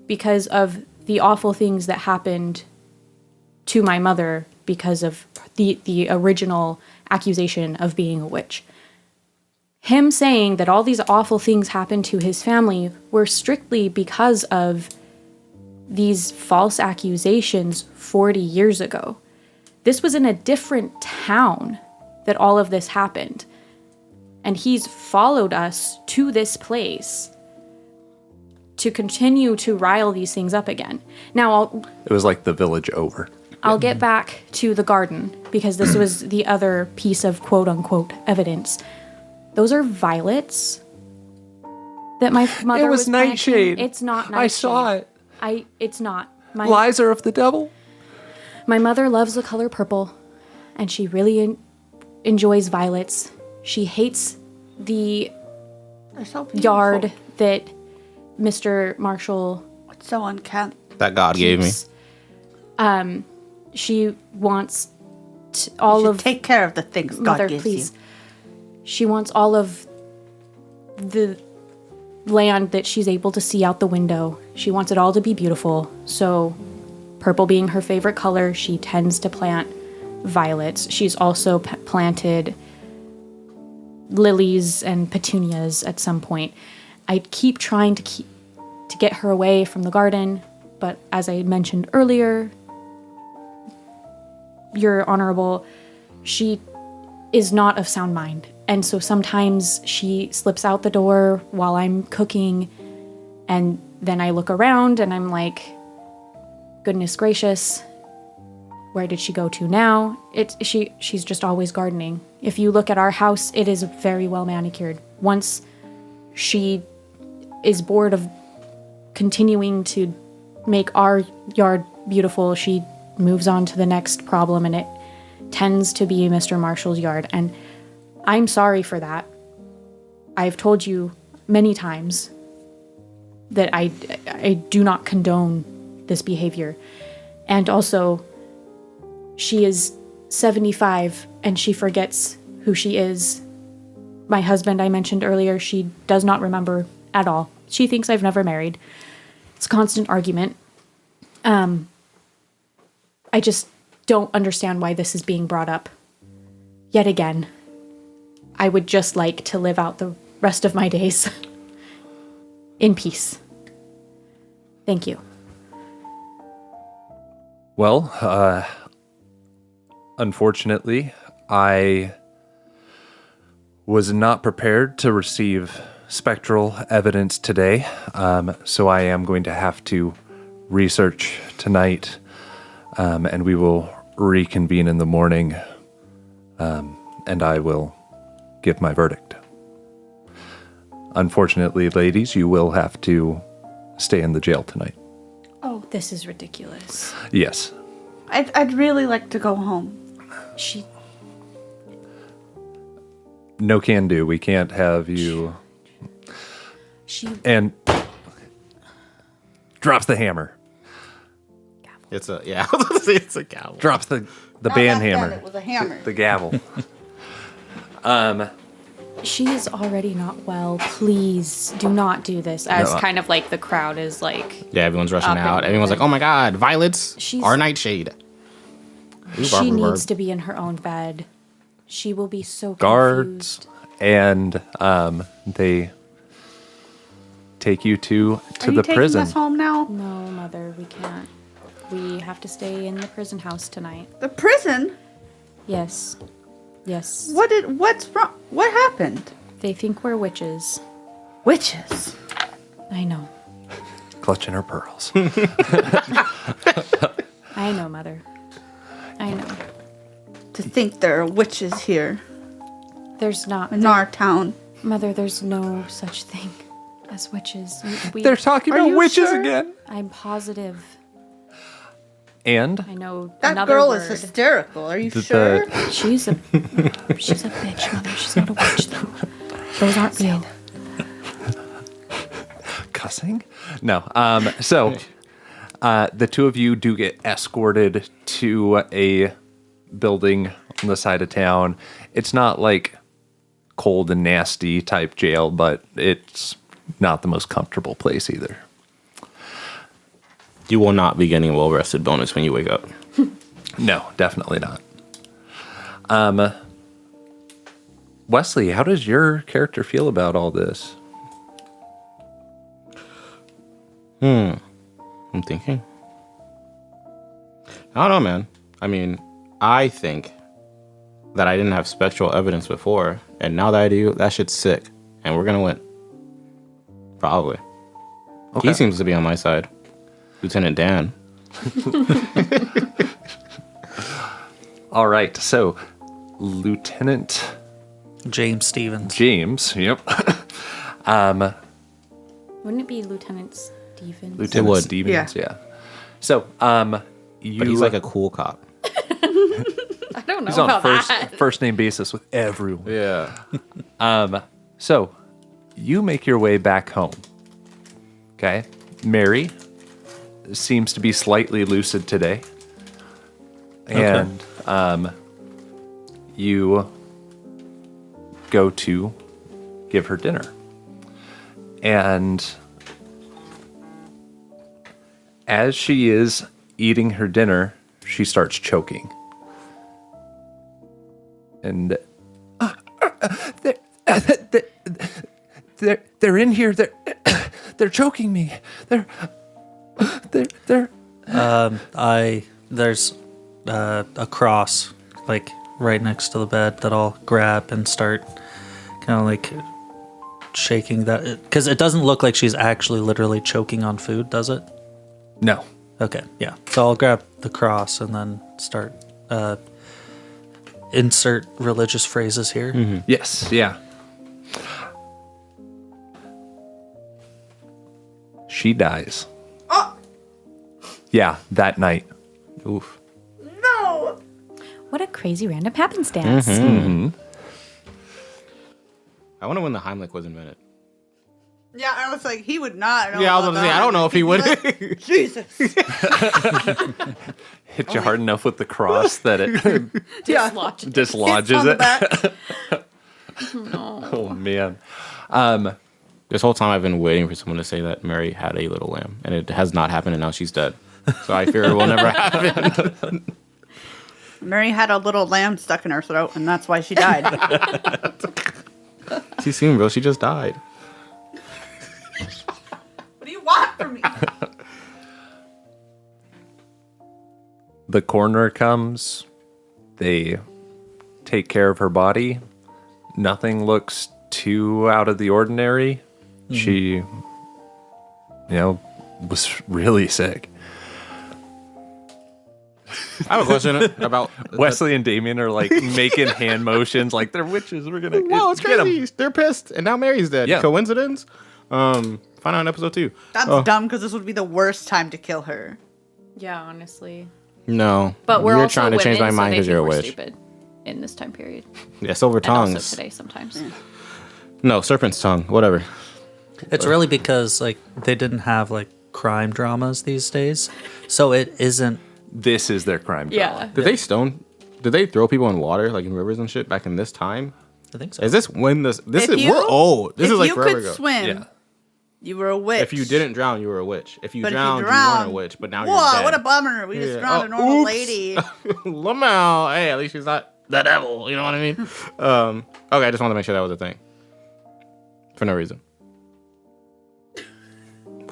because of the awful things that happened to my mother because of the original accusation of being a witch. Him saying that all these awful things happened to his family were strictly because of these false accusations 40 years ago. This was in a different town that all of this happened. And he's followed us to this place to continue to rile these things up again. Now, It was like the village over. I'll get back to the garden because this was the other piece of quote unquote evidence. Those are violets that my mother It was planting. nightshade. It's not nightshade. I saw it. It's not. Lies are of the devil. My mother loves the color purple, and she really enjoys violets. She hates the They're so beautiful. yard that Mr. Marshall It's so uncanny. That God gave me. keeps. She wants all of Take care of the things God mother, gives please. you. She wants all of the land that she's able to see out the window. She wants it all to be beautiful. So purple being her favorite color, she tends to plant violets. She's also planted lilies and petunias at some point. I keep trying to get her away from the garden, but as I mentioned earlier, Your Honorable, she is not of sound mind. And so sometimes she slips out the door while I'm cooking, and then I look around and I'm like, goodness gracious, where did she go to now? She's just always gardening. If you look at our house, it is very well manicured. Once she is bored of continuing to make our yard beautiful, she moves on to the next problem, and it tends to be Mr. Marshall's yard. And I'm sorry for that. I've told you many times that I do not condone this behavior. And also, she is 75 and she forgets who she is. My husband, I mentioned earlier, she does not remember at all. She thinks I've never married. It's a constant argument. I just don't understand why this is being brought up yet again. I would just like to live out the rest of my days in peace. Thank you. Well, unfortunately, I was not prepared to receive spectral evidence today, so I am going to have to research tonight, and we will reconvene in the morning, and I will give my verdict. Unfortunately, ladies, you will have to stay in the jail tonight. Oh, this is ridiculous. Yes. I'd really like to go home. No can do. We can't have you... And... drops the hammer. It's a, yeah, I was going to say it's a gavel. Drops the Not band back then, hammer. it was a hammer. The gavel. She is already not well. Please do not do this. As kind of like the crowd is like... Yeah, everyone's rushing Up and out. Everyone's like, moving. oh my god, violets are nightshade. Ooh, She Barbara needs Bird. to be in her own bed. She will be so Guards. confused. And they take you to Are you the taking prison. us home now? No, Mother, we can't. We have to stay in the prison house tonight. The prison? Yes. Yes. What's wrong? What happened? They think we're witches. Witches. I know. Clutching her pearls. I know, Mother. I know. To think there are witches here There's not... in our town. Mother, there's no such thing as witches. They're talking Are about you witches sure? again. I'm positive. And I know That another girl word. is hysterical. Are you The- sure? She's a bitch, Mother. She's not a witch, though. Those aren't real. cussing? No. So the two of you do get escorted to a building on the side of town. It's not like cold and nasty type jail, but it's not the most comfortable place either. You will not be getting a well-rested bonus when you wake up. No, definitely not. Wesley, how does your character feel about all this? I'm thinking. I don't know, man. I mean, I think that I didn't have spectral evidence before, and now that I do, that shit's sick, and we're gonna win. Probably. Okay. He seems to be on my side. Lieutenant Dan. All right, so Lieutenant James Stevens. James, yep. Wouldn't it be Lieutenant Stevens? Lieutenant would. Stevens, yeah. So, you But he's like a cool cop. I don't know he's on about that. first name basis with everyone. Yeah. So, you make your way back home. Okay? Mary seems to be slightly lucid today. And you go to give her dinner. And as she is eating her dinner, she starts choking. And they're in here. They're choking me. They're There's a cross like right next to the bed that I'll grab and start kind of like shaking that, because it doesn't look like she's actually literally choking on food, does it? No. Okay, yeah. So I'll grab the cross and then start insert religious phrases here. Mm-hmm. Yes, yeah. She dies. Oh! Yeah, that night. Oof. No! What a crazy random happenstance. I wonder when the Heimlich was invented. Yeah, I was like, he would not. Yeah, I was going to say, I don't know if he would. Like, Jesus. Hit you hard enough with the cross that it dislodges On the it. back. Oh, man. This whole time I've been waiting for someone to say that Mary had a little lamb, and it has not happened, and now she's dead. So I fear it will never happen. Mary had a little lamb stuck in her throat, and that's why she died. Too soon, bro. She just died. What do you want from me? The coroner comes. They take care of her body. Nothing looks too out of the ordinary. She, was really sick. I have a question about Wesley and Damien are like making hand motions like they're witches. We're gonna Whoa, it's get 'em. crazy. They're pissed, and now Mary's dead. Yeah. Coincidence? Find out in episode 2. That's dumb, because this would be the worst time to kill her. Yeah, honestly. No, But we're you're also trying to change my women, so mind they because you're a think we're witch. stupid in this time period. Yeah, silver And also tongues. today sometimes. No, serpent's tongue. Whatever. It's really because like they didn't have like crime dramas these days, so it isn't. This is their crime drama. Did they stone? Did they throw people in water like in rivers and shit back in this time? I think so. Is this when this? This If is you- we're old. This if is like you forever could ago. swim, Yeah. you were a witch. If you didn't drown, you were a witch. If you But drowned, if you you weren't a drowned, witch. But now whoa, you're dead. what a bummer. We just Yeah. drowned a Oh, normal oops. lady. Lamau. Hey, at least she's not the devil. You know what I mean? Okay, I just wanted to make sure that was a thing. For no reason.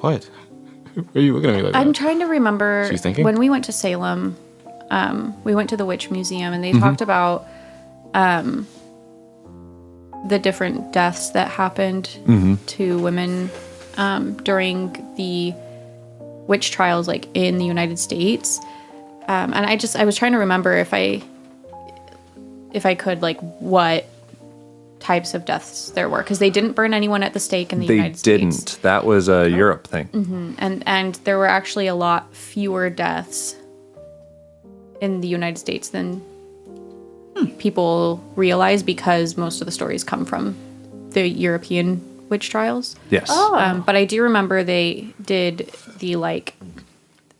What? What are you looking at me like I'm that? trying to remember She's thinking? when we went to Salem, we went to the Witch Museum and they talked about the different deaths that happened to women during the witch trials, like in the United States. And I was trying to remember if I could, like, what types of deaths there were, because they didn't burn anyone at the stake in the They United didn't. States. That was a Europe thing. And there were actually a lot fewer deaths in the United States than people realize, because most of the stories come from the European witch trials. Yes. But I do remember they did the, like,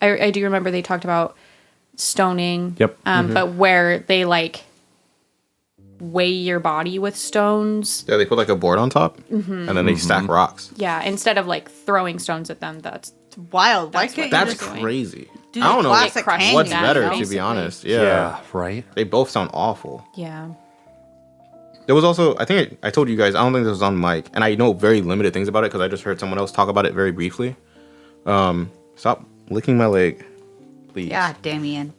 I do remember they talked about stoning. Yep. But where they, like, weigh your body with stones. Yeah, they put like a board on top, and then they stack rocks. Yeah, instead of, like, throwing stones at them. That's Wild. Why That's can't what- you That's just doing. crazy. do I don't the know classic crushed hanging, what's that, better, you know? to be basically. honest. yeah. Yeah. Right. They both sound awful. yeah. There was also, I think I told you guys, I don't think this was on mic, and I know very limited things about it because I just heard someone else talk about it very briefly. Stop licking my leg, please. Yeah, Damien.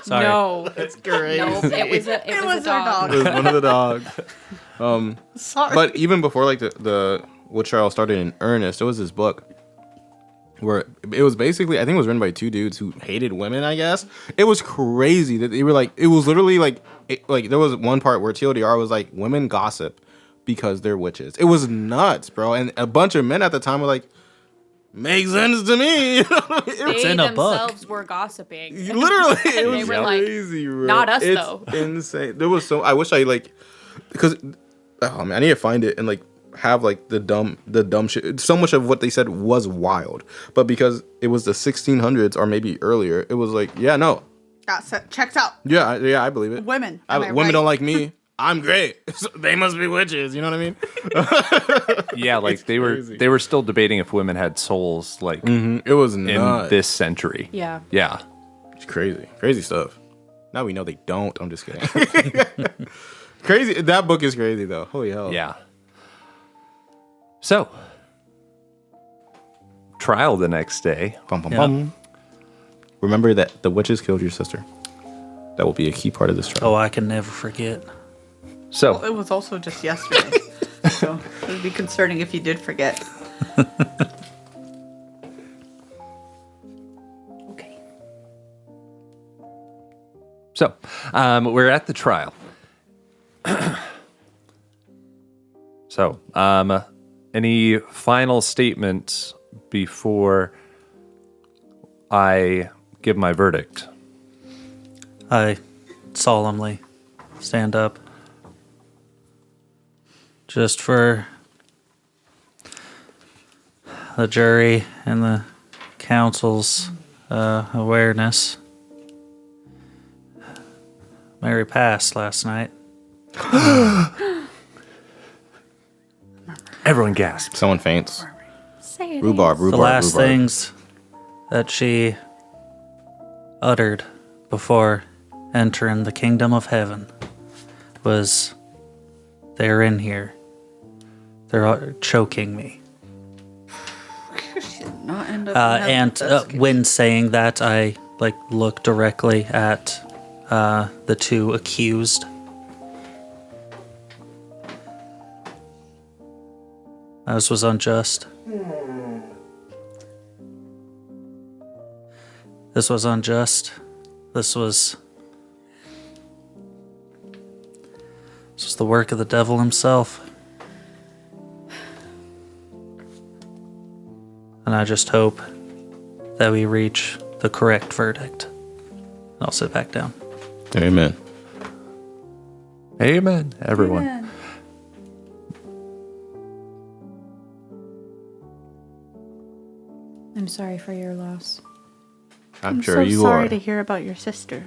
Sorry. No. It's great. No, it was a, it was a dog. It was one of the dogs. Sorry. But even before like the witch trial started in earnest, there was this book where it was basically, I think it was written by two dudes who hated women, I guess. It was crazy that they were like, it was literally like, there was one part where TLDR was like, women gossip because they're witches. It was nuts, bro. And a bunch of men at the time were like, makes sense to me. They in a book. themselves were gossiping. Literally, it They was were like, crazy, bro. "Not us, It's though." insane. There was so, I wish I like, because, oh man, I need to find it and like have like the dumb shit. So much of what they said was wild, but because it was the 1600s or maybe earlier, it was like, yeah, no, Got set. Checked out. yeah, I believe it. Women. Am I Women right? don't like me. I'm great. So they must be witches. You know what I mean? Yeah, like they were still debating if women had souls, like It was in nuts. this century. Yeah. Yeah. It's crazy stuff. Now we know they don't. I'm just kidding. Crazy. That book is crazy though. Holy hell. Yeah. So, trial the next day. Bum, bum, Yeah. bum. Remember that the witches killed your sister. That will be a key part of this trial. Oh, I can never forget. So, It was also just yesterday. So it would be concerning if you did forget. Okay. So, we're at the trial. So, any final statements before I give my verdict? I solemnly stand up. Just for the jury and the council's awareness. Mary passed last night. Everyone gasps. Someone faints. Say it. Rhubarb. The last things that she uttered before entering the kingdom of heaven was, "They're in here. They're choking me." Not end up in heaven, And that's good. when saying that, I look directly at the two accused. This was unjust. This was unjust. This was the work of the devil himself. And I just hope that we reach the correct verdict. I'll sit back down. Amen. Amen, everyone. Amen. I'm sorry for your loss. I'm sure so you sorry are. to hear about your sister.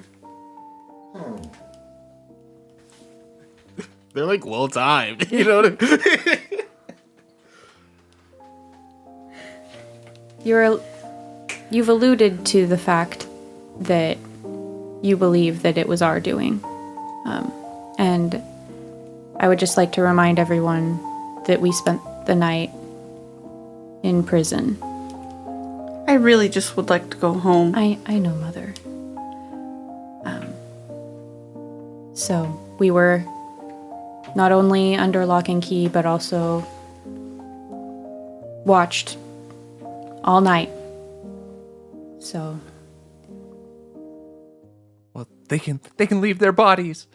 They're like well timed. You know what I mean? You've alluded to the fact that you believe that it was our doing. And I would just like to remind everyone that we spent the night in prison. I really just would like to go home. I know, Mother. So we were not only under lock and key, but also watched all night. So Well, they can leave their bodies.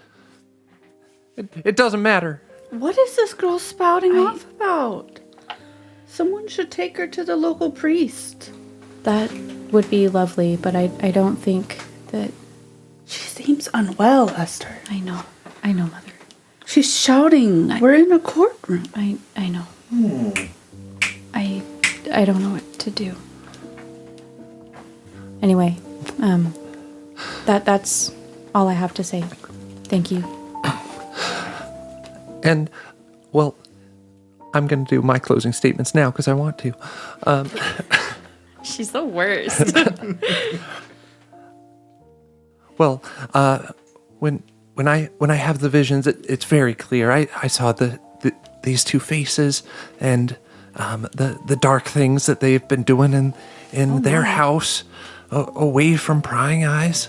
It doesn't matter. What is this girl spouting off about? Someone should take her to the local priest. that would be lovely, but I don't think that... She seems unwell, Esther. I know, Mother. She's shouting. We're in a courtroom. I know. I don't know what to do. Anyway, that's all I have to say. Thank you. And, well, I'm going to do my closing statements now because I want to. She's the worst. Well, when I have the visions, it's very clear. I saw these two faces and the dark things that they've been doing in their house, away from prying eyes,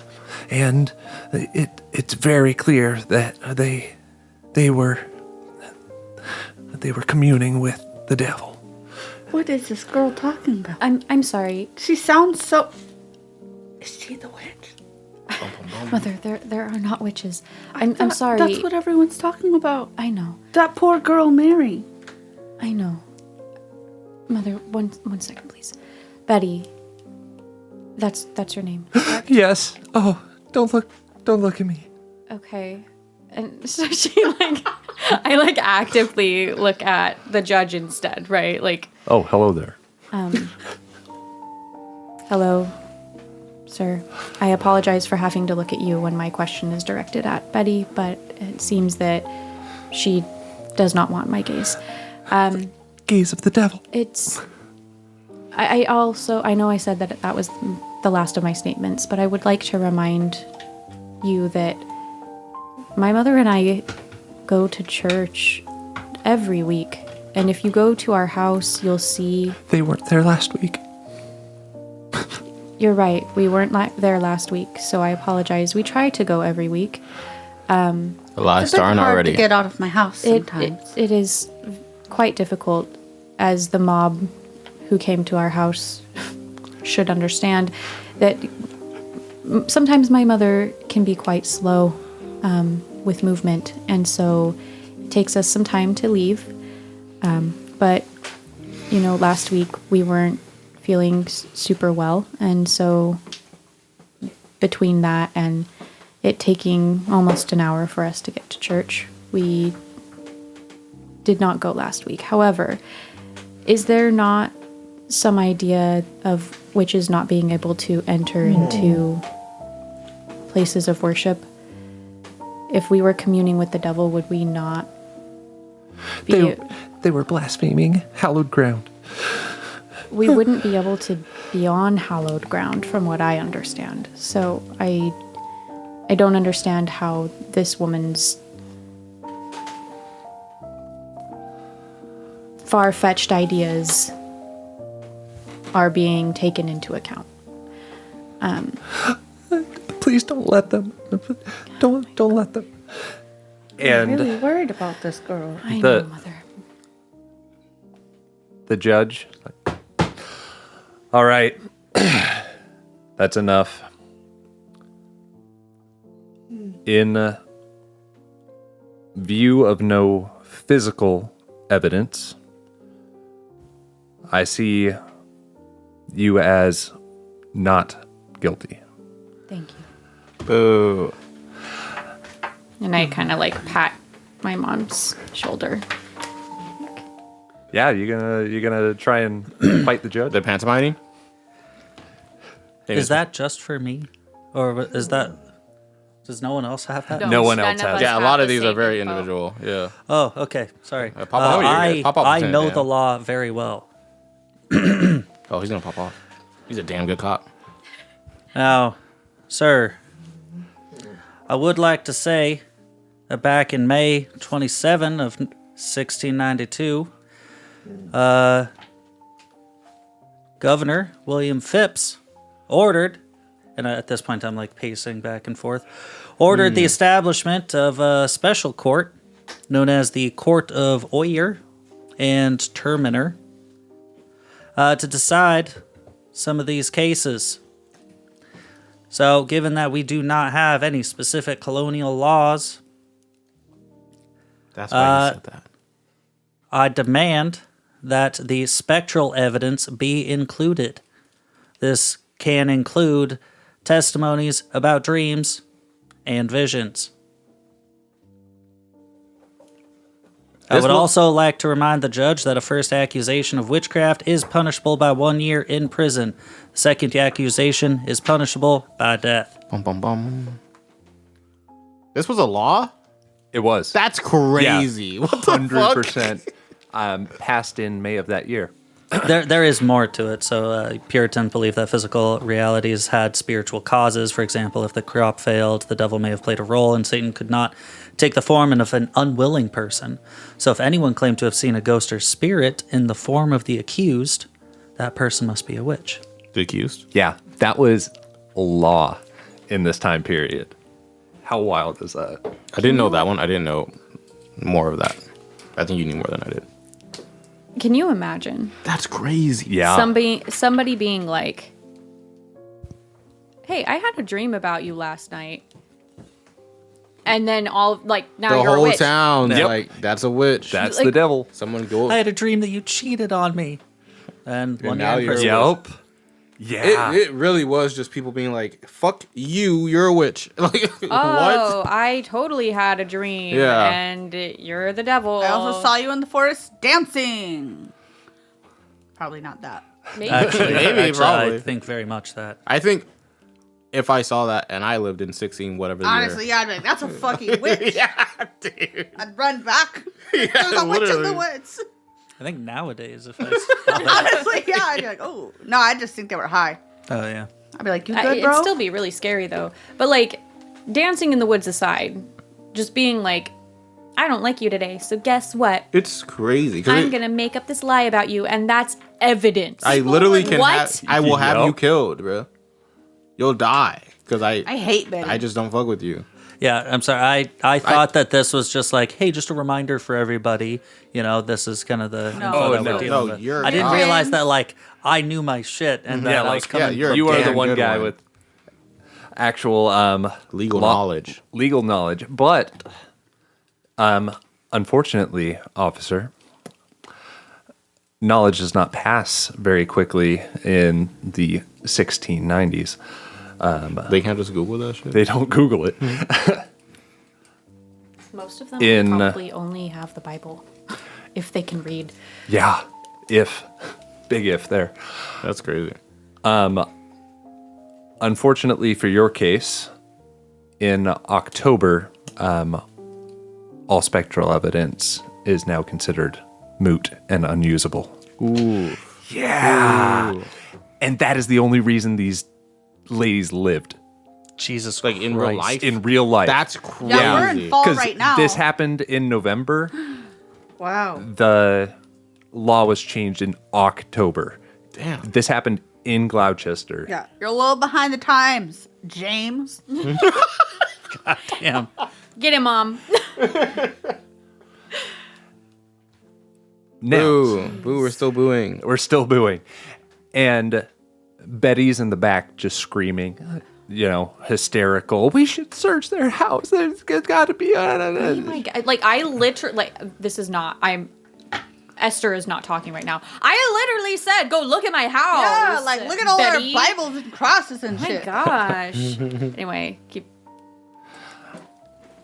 and it's very clear that they were communing with the devil. What is this girl talking about? I'm sorry, She sounds so... Is she the witch? Mother. There are not witches. I'm Thought sorry. That's what everyone's talking about. I know. That poor girl, Mary. I know. Mother, one second, please. Betty. That's your name. Correct? Yes. Oh, don't look at me. Okay. And so I actively look at the judge instead, right? Oh, hello there. Hello, Sir, I apologize for having to look at you when my question is directed at Betty, but it seems that she does not want my gaze. Gaze of the devil. It's... I know I said that was the last of my statements, but I would like to remind you that my mother and I go to church every week. And if you go to our house, you'll see... They weren't there last week. You're right. We weren't there last week, so I apologize. We try to go every week. A lot It's a bit starting hard already. to get out of my house sometimes. It is quite difficult, as the mob who came to our house should understand, that sometimes my mother can be quite slow with movement, and so it takes us some time to leave. But, last week we weren't feeling super well, and so between that and it taking almost an hour for us to get to church, we did not go last week. However, is there not some idea of witches not being able to enter into places of worship? If we were communing with the devil, would we not be... They were blaspheming hallowed ground. We wouldn't be able to be on hallowed ground, from what I understand. So I don't understand how this woman's far-fetched ideas are being taken into account. Please don't let them. Don't let them. I'm And really worried about this girl. I The- know, Mother. the judge, all right, that's enough. In view of no physical evidence, I see you as not guilty. Thank you. Boo. And I kind of pat my mom's shoulder. Yeah, you're gonna try and fight the judge. The pantomiming? Is that just for me? Or is that... Does no one else have that? No one else has. Yeah, a lot of these are very individual. Yeah. Oh, okay. Sorry. Pop off. You're good. Pop off I the know tent, the yeah. law very well. Oh, he's gonna pop off. He's a damn good cop. Now, sir, I would like to say that back in May 27 of 1692, Governor William Phipps ordered, and at this point I'm pacing back and forth, ordered the establishment of a special court known as the Court of Oyer and Terminer to decide some of these cases. So, given that we do not have any specific colonial laws, That's why he said that. I demand that the spectral evidence be included. This can include testimonies about dreams and visions. I would also like to remind the judge that a first accusation of witchcraft is punishable by 1 year in prison. The second accusation is punishable by death. Bum, bum, bum. This was a law? It was. That's crazy. What the fuck? 100% passed in May of that year. There is more to it. So Puritans believe that physical realities had spiritual causes. For example, if the crop failed, the devil may have played a role, and Satan could not take the form of an unwilling person. So if anyone claimed to have seen a ghost or spirit in the form of the accused, that person must be a witch. The accused? Yeah, that was law in this time period. How wild is that? I didn't know that one. I didn't know more of that. I think you knew more than I did. Can you imagine That's crazy. Yeah. somebody being like, "Hey, I had a dream about you last night," and then now The you're a whole witch. town's Yep. like, that's a witch. That's like- the devil. Someone go. I had a dream that you cheated on me. And one now year in you're a prison. witch. Yep. Yeah. It really was just people being like, fuck you, you're a witch. Like, Oh, what? I totally had a dream. Yeah. And you're the devil. I also saw you in the forest dancing. Probably not that. Maybe. Actually, Maybe, I probably. think very much that. I think if I saw that and I lived in 16 whatever the Honestly, year. yeah, I'd be like, that's a fucking witch. Yeah, dude. I'd run back. Yeah, There's a witch in the literally. woods. I think nowadays, if I saw that. Honestly, yeah, I'd be like, oh. No, I just think they were high. Oh, yeah. I'd be like, you good, It'd bro? still be really scary though. But like, dancing in the woods aside, just being like, I don't like you today, so guess what? It's crazy. 'cause I'm gonna make up this lie about you, and that's evidence. I literally can What? I will have Yup. you killed, bro. You'll die. Because I hate Betty. I just don't fuck with you. Yeah, I'm sorry. I thought that this was just like, hey, just a reminder for everybody. You know, this is kind of the No. info Oh, that no. we're dealing No, with. you're I didn't not. realize that, like, I knew my shit and that Yeah, I was like, coming. you're a You are the damn one good guy one. with actual Legal knowledge. legal knowledge. But unfortunately, officer, knowledge does not pass very quickly in the 1690s. They can't just Google that shit. They don't Google it. Most of them In- probably only have the Bible, if they can read. Yeah, big if there. That's crazy. Unfortunately for your case, in October, all spectral evidence is now considered moot and unusable. Ooh. Yeah. And that is the only reason these ladies lived Jesus Like in real Christ. life. in real life. That's crazy. Yeah, we're in fall right now. this happened in November. Wow. The law was changed in October. Damn. This happened in Gloucester. Yeah, you're a little behind the times, James. Damn. Get him, Mom. Now, Boo. Boo, we're still booing. we're still booing. And Betty's in the back just screaming, hysterical. We should search their house. There's got to be. Oh my God. Like, I literally, this is not, Esther is not talking right now. I literally said, go look at my house. Yeah, like look at all Betty. our Bibles and crosses and Oh my shit. gosh. Anyway, keep.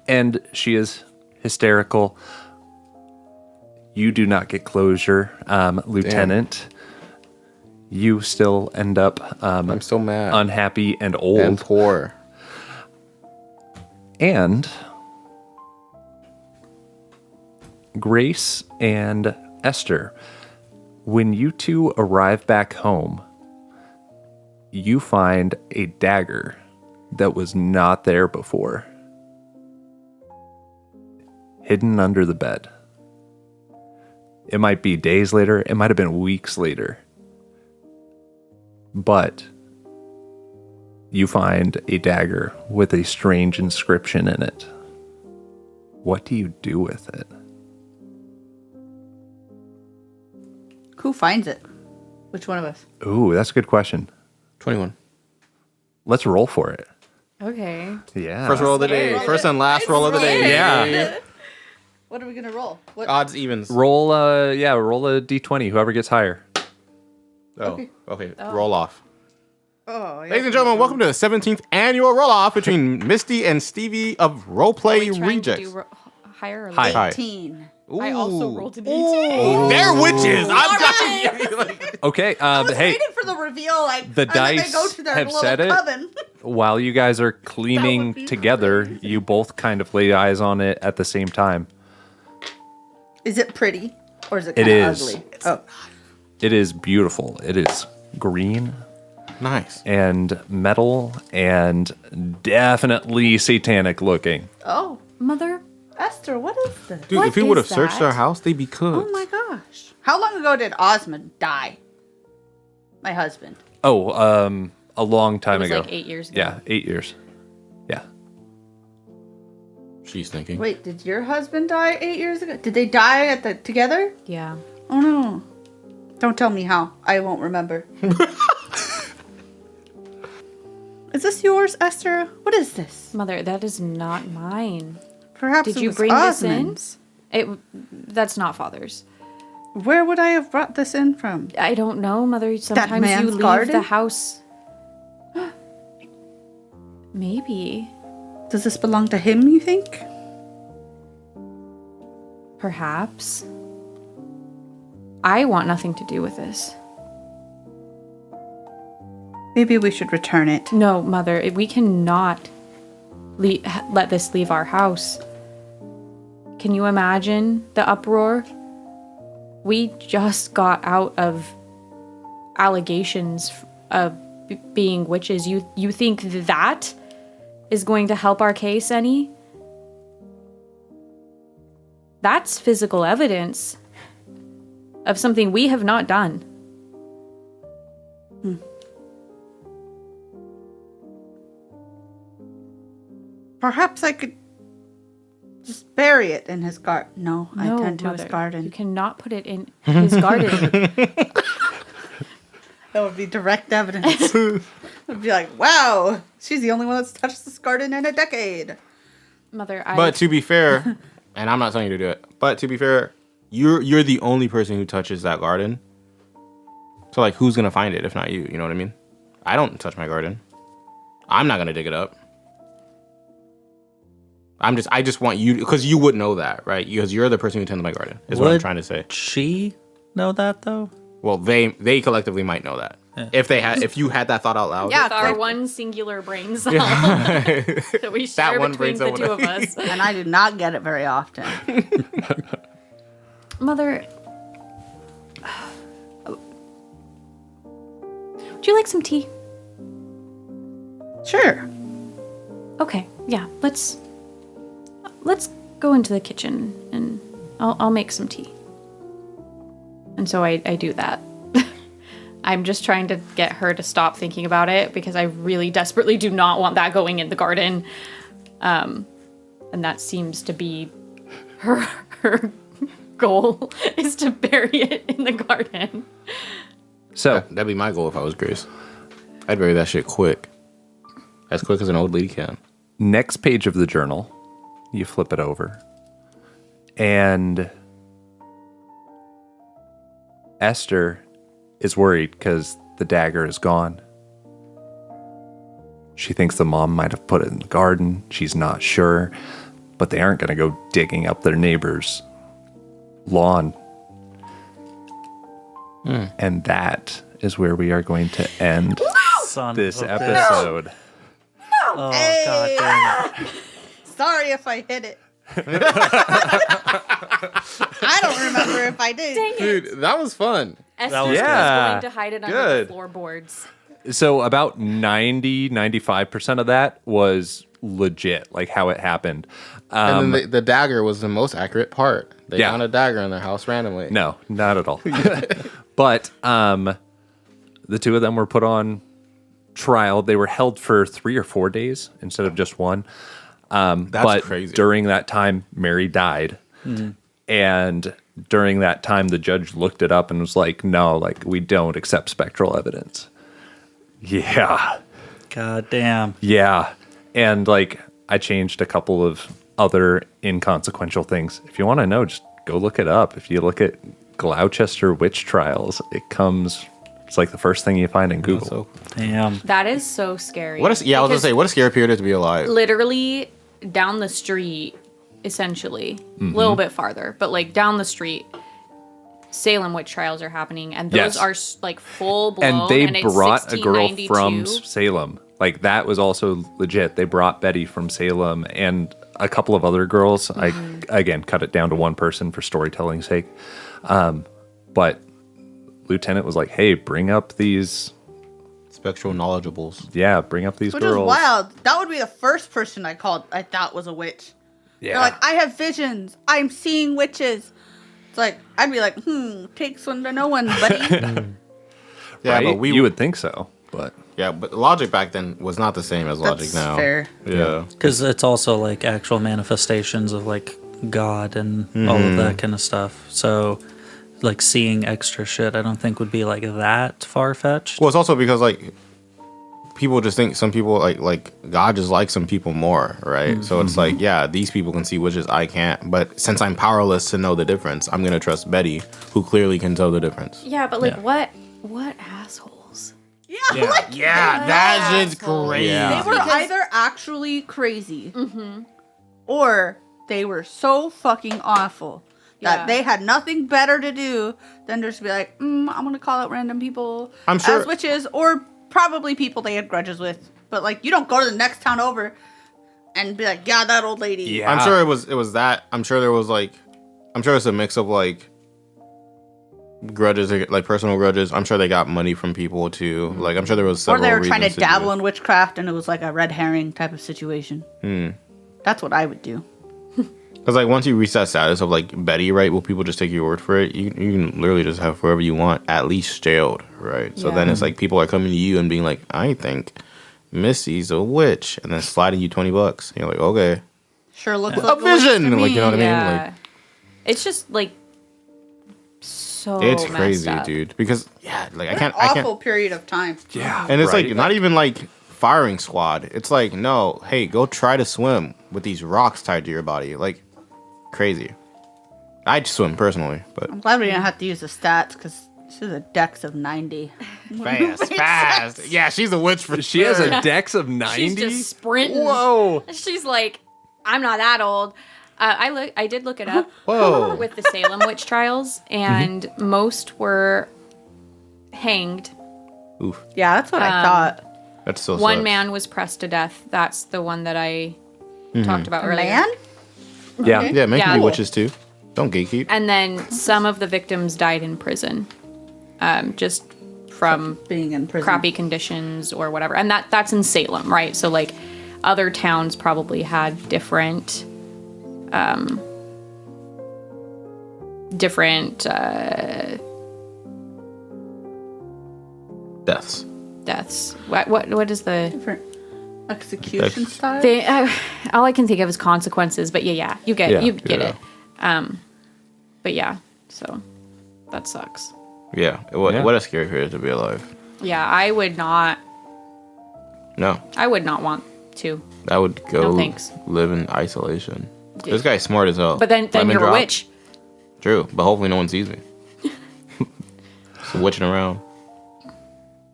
And she is hysterical. You do not get closure, Lieutenant. You still end up I'm so mad. unhappy and old. and poor. And Grace and Esther, when you two arrive back home, you find a dagger that was not there before, hidden under the bed. It might be days later, it might have been weeks later, but you find a dagger with a strange inscription in it. What do you do with it? Who finds it? Which one of us? Ooh, that's a good question. 21. Let's roll for it. Okay. Yeah. First roll of the day. First and last roll of the day. Yeah. What are we gonna roll? What? Odds, evens. Roll roll a d20, whoever gets higher. Oh, okay. Roll off. Oh, yeah. Ladies and gentlemen, welcome to the 17th annual roll off between Misty and Stevie of Are Roleplay we trying to Rejects. do higher or Hi. lower? Hi. 18. I also Ooh. rolled an 18. Ooh, they're witches. I'm telling you. Okay, I was hey, waiting for the reveal. Like the and then dice they go to their have little said it. coven. while you guys are That would cleaning be together, crazy. you both kind of lay eyes on it at the same time. Is it pretty or is it It kind of is. ugly? Oh, It is beautiful. It is green Nice. and metal and definitely satanic looking. oh, Mother, Esther, what is this? Dude, What if we would have is searched that? their house, they'd be cooked. Oh my gosh! How long ago did Osmond die? My husband. Oh, a long time it was ago. like 8 years ago. Yeah, 8 years. Yeah. She's thinking. Wait, did your husband die 8 years ago? Did they die together? Yeah. Oh no! Don't tell me how. I won't remember. Is this yours, Esther? What is this? Mother, that is not mine. Perhaps Did it you was bring Osmond's. this in? That's not Father's. Where would I have brought this in from? I don't know, Mother. Sometimes you man's leave garden? the house. Maybe. Does this belong to him, you think? Perhaps. I want nothing to do with this. Maybe we should return it. No, Mother, we cannot let this leave our house. Can you imagine the uproar? We just got out of allegations of being witches. You think that is going to help our case any? That's physical evidence of something we have not done. Perhaps I could just bury it in his garden. No, I No, tend to his Mother, garden. You cannot put it in his garden. That would be direct evidence. I'd be like, wow, she's the only one that's touched this garden in a decade. Mother, But to be fair, and I'm not telling you to do it, but to be fair, you're the only person who touches that garden. So like, who's gonna find it if not you? You know what I mean? I don't touch my garden. I'm not gonna dig it up. I just want you, because you would know that, right? Because you're the person who tends my garden, is what I'm trying to say. She know that though? Well, they collectively might know that. Yeah. If you had that thought out loud. with our one singular brain cell that we share one between brain the cell two of us. And I do not get it very often. Mother, would you like some tea? Sure. Okay, yeah, let's go into the kitchen and I'll make some tea. And so I do that. I'm just trying to get her to stop thinking about it because I really desperately do not want that going in the garden. And that seems to be her goal, is to bury it in the garden. So, That'd be my goal if I was Grace. I'd bury that shit quick. As quick as an old lady can. next page of the journal, you flip it over, and Esther is worried because the dagger is gone. She thinks the mom might have put it in the garden. She's not sure, but they aren't going to go digging up their neighbor's lawn. And that is where we are going to end Son this of a bitch. episode. Oh, god damn it. Sorry if I hit it. I don't remember if I did. Dang it. Dude, that was fun. Esther was was good. going to hide it under Good. the floorboards. So about 95% of that was legit, like how it happened. And then the dagger was the most accurate part. They Yeah. found a dagger in their house randomly. No, not at all. But the two of them were put on trial. They were held for 3 or 4 days instead of just one. But crazy. during that time, Mary died. And during that time, the judge looked it up and was like, no, like, we don't accept spectral evidence. Yeah. God damn. Yeah. And like, I changed a couple of other inconsequential things. If you want to know, just go look it up. If you look at Gloucester witch trials, it's like the first thing you find in Google. So, Damn. That is so scary. I was gonna Because say, what a scary period to be alive. literally down the street, essentially, a little bit farther, but like down the street, Salem witch trials are happening, and those Yes. are like full blown. And they it's brought a girl 1692. from Salem. Like, that was also legit. They brought Betty from Salem and a couple of other girls. I, again, cut it down to one person for storytelling's sake. But Lieutenant was like, hey, bring up these, Spectral knowledgeables. bring up these Which girls. is wild. That would be the first person I thought was a witch. Yeah. They're like, I have visions. I'm seeing witches. It's like, I'd be like, takes one to know one, buddy. Yeah, right? but You would think so, but but logic back then was not the same as logic That's now. fair. Yeah. Because it's also like actual manifestations of like God and all of that kind of stuff. So, like seeing extra shit, I don't think would be like that far fetched. Well, it's also because like people just think some people like God just likes some people more, right? So it's like, yeah, these people can see witches, I can't. But since I'm powerless to know the difference, I'm gonna trust Betty, who clearly can tell the difference. Yeah, but like Yeah. what assholes? Yeah, like, Yeah, that shit's Assholes. crazy. Yeah. they were either actually crazy or they were so fucking awful that Yeah. they had nothing better to do than just be like, I'm going to call out random people I'm sure- as witches or probably people they had grudges with. But like, you don't go to the next town over and be like, yeah, that old lady. Yeah. I'm sure it was that. I'm sure there was like, I'm sure it's a mix of like grudges, like personal grudges. I'm sure they got money from people too. Like I'm sure there was Or several they were trying to reasons dabble do in witchcraft and it was like a red herring type of situation. That's what I would do. Because like once you reach that status of like Betty, right? Will people just take your word for it? You can literally just have whoever you want at least jailed, right? So then it's like people are coming to you and being like, I think Missy's a witch, and then sliding you $20. And you're like, okay, Sure looks a like a witch to vision, like you know what I mean? Yeah. Like It's just like so it's messed crazy, up. dude. Because yeah, like An awful period of time. Yeah. and it's right? like not even like firing squad. It's like no, hey, go try to swim with these rocks tied to your body, like crazy. I'd swim personally, but I'm glad we didn't have to use the stats because this is a dex of 90. fast. Yeah, she's a witch for She has a dex of 90. She's just sprinting. Whoa. She's like, I'm not that old. I did look it up Whoa. with the Salem witch trials, and most were hanged. Oof, Yeah, that's what I thought. that's so. One sucks. man was pressed to death. That's the one that I talked about A earlier. man? Yeah. Yeah, make Yeah. me witches too. Don't gatekeep. And then some of the victims died in prison, just from Being in prison. crappy conditions or whatever. And that's in Salem, right? So like other towns probably had different Deaths. deaths. What is the Different execution Ex- style. all I can think of is consequences, but yeah, you get Yeah. it. But yeah, so that sucks. Yeah. What a scary period to be alive. Yeah, I would not No, want to. I would go No, thanks. live in isolation. This guy's smart as hell. But then Lemon you're drop. a witch. True, but hopefully no one sees me. Just witching around.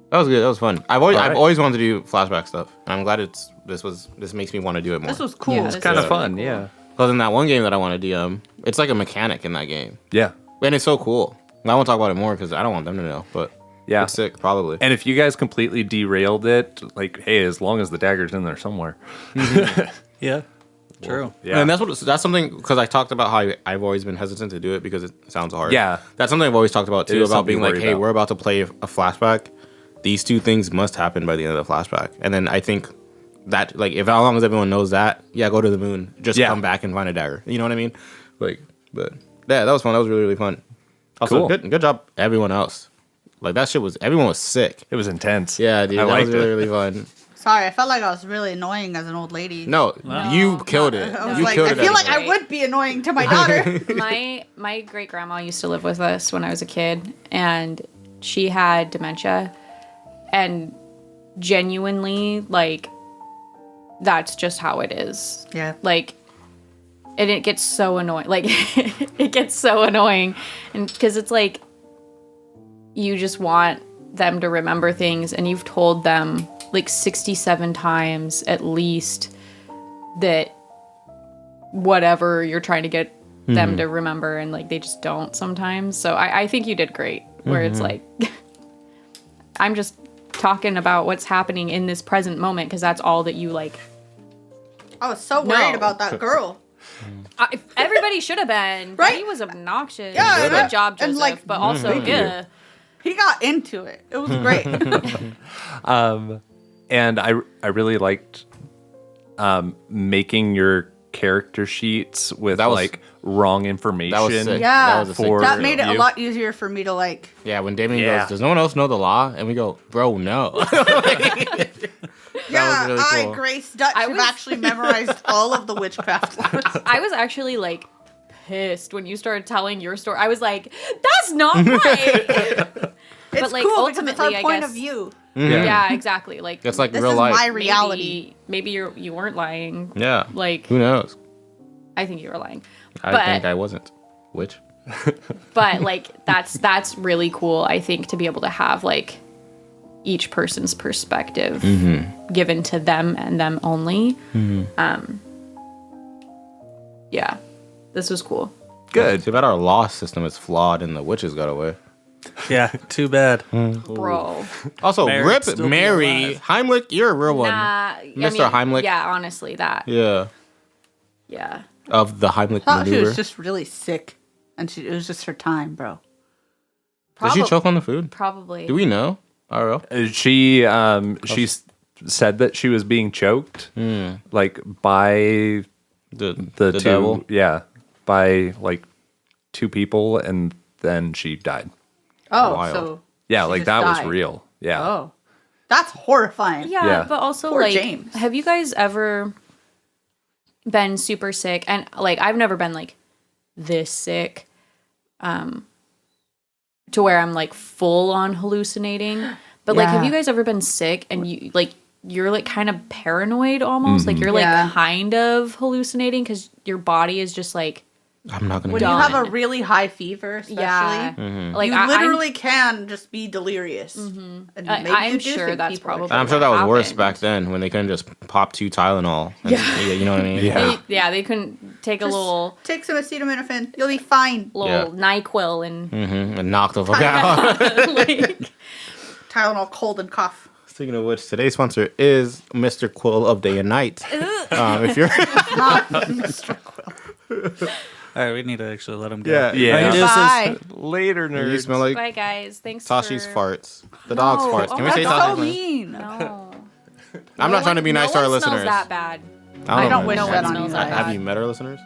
That was good. That was fun. I've right. always wanted to do flashback stuff, and I'm glad this makes me want to do it more. This was cool. Yeah, It's this kind of is fun. really cool. Yeah. Because in that one game that I want to DM, it's like a mechanic in that game, Yeah. and it's so cool. I won't talk about it more because I don't want them to know, but Yeah. it's sick, probably. And if you guys completely derailed it, like, hey, as long as the dagger's in there somewhere. Yeah. True. Yeah. And that's something because I talked about how I've always been hesitant to do it because it sounds hard. Yeah. That's something I've always talked about It too, is about something being to like, worry hey, about. we're about to play a flashback. These two things must happen by the end of the flashback. And then I think that like if how long as everyone knows that, yeah, go to the moon. Just Yeah. come back and find a dagger. You know what I mean? Like, but yeah, that was fun. That was really, really fun. Also, Cool. good job, everyone else. Like that shit was everyone was sick. It was intense. Yeah, dude, I that was liked really, it. really fun. Sorry, I felt like I was really annoying as an old lady. No, you killed it. I was You like, killed I it. feel like Evan. I would be annoying to my daughter. My great grandma used to live with us when I was a kid, and she had dementia, and genuinely, like, that's just how it is. Yeah. Like, and it gets so annoying. Like, it gets so annoying, and because it's like you just want them to remember things, and you've told them like 67 times at least that whatever you're trying to get them to remember, and like they just don't sometimes. So I think you did great, where it's like I'm just talking about what's happening in this present moment because that's all that you like. I was so worried No. about that girl. Everybody should have been. Right? He was obnoxious. Yeah, Good job, and, Joseph. like, but also, Thank you. yeah. He got into it. It was great. And I really liked making your character sheets with That was- like wrong information. That was sick. Yeah. That was a sick For- That video. made it a you. lot easier for me to like. Yeah, when Damien Yeah. goes, does no one else know the law? And we go, bro, no. Yeah, really I, cool. Grace Dutch, I have was- actually memorized all of the witchcraft laws. I was actually like pissed when you started telling your story. I was like, that's not right. It's like, cool because it's our ultimately, I point guess- of view. Yeah, exactly. Like That's like This real is life. my reality. Maybe you weren't lying. Yeah. Like Who knows? I think you were lying. I But- think I wasn't. Which? But like that's really cool, I think, to be able to have like each person's perspective given to them and them only. Yeah. This was cool. Good. Too bad our law system is flawed and the witches got away. Yeah, too bad. Bro. Also, Mary rip still be Mary. alive. Heimlich, you're a real one. Nah, Mr. Heimlich. Yeah, honestly, that. Yeah. Yeah. Of the Heimlich I thought she maneuver. was just really sick, and it was just her time, bro. Did she choke on the food? Probably. Do we know? RL? She said that she was being choked, like by The the two, devil? yeah, by like two people, and then she died. Oh, Wild. so Yeah, she like just that was died. real. Yeah. Oh, that's horrifying. Yeah, Yeah. but also Poor like, James. have you guys ever been super sick? And like, I've never been like this sick, to where I'm like full on hallucinating. But like, have Yeah. you guys ever been sick and you're like kind of paranoid almost? Like you're like Yeah. kind of hallucinating because your body is just like, I'm not going When to you have a Done. really high fever, especially, yeah, like you I'm- literally can just be delirious. And maybe I'm you do sure think that's people are probably- I'm sure that was worse happened. back then when they couldn't just pop 2 Tylenol. And, you know what I mean? Yeah. they couldn't take a Just little take some acetaminophen. You'll be fine. NyQuil and And knock the fuck out. like, Tylenol, cold and cough. Speaking of which, today's sponsor is Mr. Quill of Day and Night. If you're Not Mr. Quill. All right, we need to actually let him go. Yeah. Yeah. Deuces. Bye. Later, nerds. you smell like bye guys. Thanks Tashi's for farts. The dog's No. farts. Oh Can we my say That's so Tashi's? mean. No. I'm not trying to be nice to our no one listeners. smells that bad. I don't wish know. that on smells you that guys. Have you met our listeners?